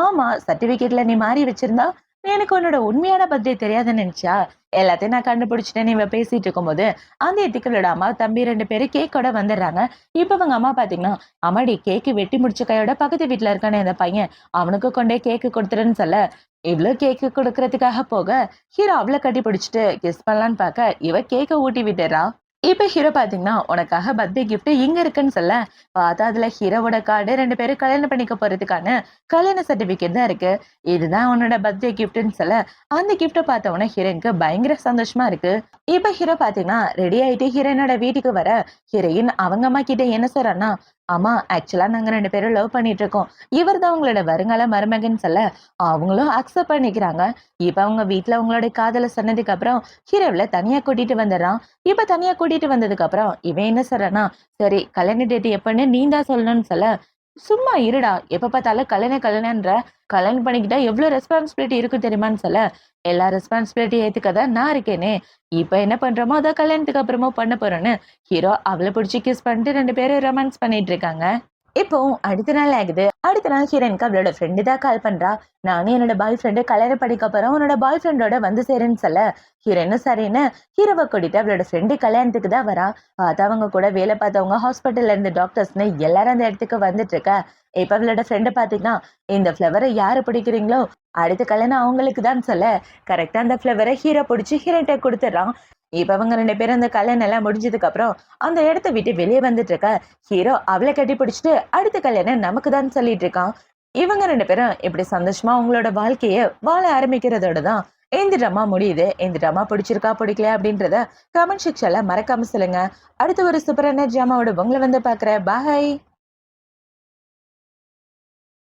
ஆமா சர்டிபிகேட்ல நீ மாறி வச்சிருந்தா எனக்கு உன்னோட உண்மையான பர்த்டே தெரியாதுன்னு நினைச்சா? எல்லாத்தையும் நான் கண்டுபிடிச்சிட்டேன்னு இவ பேசிட்டு இருக்கும்போது அந்த எத்திக்களோட அம்மா தம்பி 2 பேரும் கேக்கோட வந்துடுறாங்க. இப்ப அவங்க அம்மா பாத்தீங்கன்னா, அம்மாடி கேக்கு வெட்டி முடிச்ச கையோட பக்கத்து வீட்டுல இருக்கானே இந்த பையன், அவனுக்கு கொண்டே கேக்கு கொடுத்துருன்னு சொல்ல, இவ்வளவு கேக்கு கொடுக்கறதுக்காக போக ஹீரோ அவளை கட்டி பிடிச்சிட்டு கிஸ் பண்ணலான்னு பாக்க இவ கேக்க ஊட்டி விட்டுறா. இப்ப ஹீரோ பாத்தீங்கன்னா, உனக்காக பர்த்டே கிஃப்ட் இங்க இருக்குன்னு சொல்ல, பார்த்தா அதுல ஹீரோவோட கார்டு 2 பேரும் கல்யாணம் பண்ணிக்க போறதுக்கான கல்யாண சர்டிபிகேட் தான் இருக்கு. இதுதான் உன்னோட பர்த்டே கிஃப்ட்ன்னு சொல்ல, அந்த கிஃப்ட்ட பார்த்த உடனே ஹீரோயினுக்கு பயங்கர சந்தோஷமா இருக்கு. இப்ப ஹீரோ பாத்தீங்கன்னா, ரெடி ஆயிட்டு ஹீரோயினோட வீட்டுக்கு வர, ஹீரோயின் அவங்க அம்மா கிட்ட என்ன சொல்றான்னா, "அம்மா ஆக்சுவலா நாங்க 2 பேரும் லவ் பண்ணிட்டு இருக்கோம். இவர் தான் உங்களோட வருங்கால மருமகன்னு" சொல்ல, அவங்களும் அக்செப்ட் பண்ணிக்கிறாங்க. இப்ப அவங்க வீட்ல உங்களோட காதல சொன்னதுக்கு அப்புறம், ஹீரோவ தனியா கூட்டிட்டு வந்துடுறான். இப்ப தனியா கூட்டிட்டு வந்ததுக்கு அப்புறம் இவன் என்ன சொல்றான்னா, சரி கல்யாண டேட் எப்பன்னு நீ தான் சொல்லணும்னு சொல்ல, சும்மா இருடா எப்ப பார்த்தாலும் கல்யாணம் கல்யாணம்ன்ற, கல்யாணம் பண்ணிக்கிட்டா எவ்வளவு ரெஸ்பான்சிபிலிட்டி இருக்கு தெரியுமான்னு சொல்ல, எல்லா ரெஸ்பான்சிபிலிட்டி ஏத்துக்க நான் இருக்கேனே. இப்ப என்ன பண்றோமோ அதான் கல்யாணத்துக்கு அப்புறமா பண்ண போறோம்னு ஹீரோ அவளை பிடிச்சு கிஸ் பண்ணிட்டு 2 பேரும் ரொமான்ஸ் பண்ணிட்டு இருக்காங்க. இப்போ அடுத்த நாள் ஆகுது. அடுத்த நாள் ஹீரோயினுக்கு அவளோட ஃப்ரெண்டு தான் கால் பண்றா. நானும் என்னோட பாய் ஃப்ரெண்டு கல்யாணம் பண்ணிக்க போறோம். உன்னோட பாய் ஃப்ரெண்டோட வந்து சேருன்னு சொல்ல, ஹீரோயினும் சரின்னு ஹீரோவ கூட்டிட்டு அவளோட ஃப்ரெண்டு கல்யாணத்துக்கு தான் வரா. பார்த்தா அவங்க கூட வேலை பார்த்தவங்க, ஹாஸ்பிட்டல்ல இருந்து டாக்டர்ஸ்ன்னு எல்லாரும் அந்த இடத்துக்கு வந்துட்டு இருக்க. இப்ப அவளோட ஃப்ரெண்டு பாத்தீங்கன்னா, இந்த ஃப்ளவரை யாரு பிடிக்கிறீங்களோ அடுத்த கல்யாணம் அவங்களுக்கு தான் சொல்ல, கரெக்டா அந்த ஃப்ளவரை ஹீரோ பிடிச்சு ஹீரோயின்ட்ட கொடுத்துடுறான். இப்ப அவங்க 2 பேரும் அந்த கல்யாணம் எல்லாம் முடிஞ்சதுக்கு அப்புறம் அந்த இடத்த விட்டு வெளியே வந்துட்டு இருக்க, ஹீரோ அவளை கட்டி பிடிச்சிட்டு அடுத்த கல்யாணம் நமக்கு தான் சொல்லிட்டு இருக்கான். இவங்க 2 பேரும் இப்படி சந்தோஷமா அவங்களோட வாழ்க்கைய வாழ ஆரம்பிக்கிறதோட தான் இந்த ட்ராமா முடியுது. இந்த ட்ராமா பிடிச்சிருக்கா பிடிக்கல அப்படின்றத கமெண்ட் செக்ஷன்ல மறக்காம சொல்லுங்க. அடுத்து ஒரு சூப்பரான ட்ராமாவோட உங்களை வந்து பாக்குறேன். பாய்.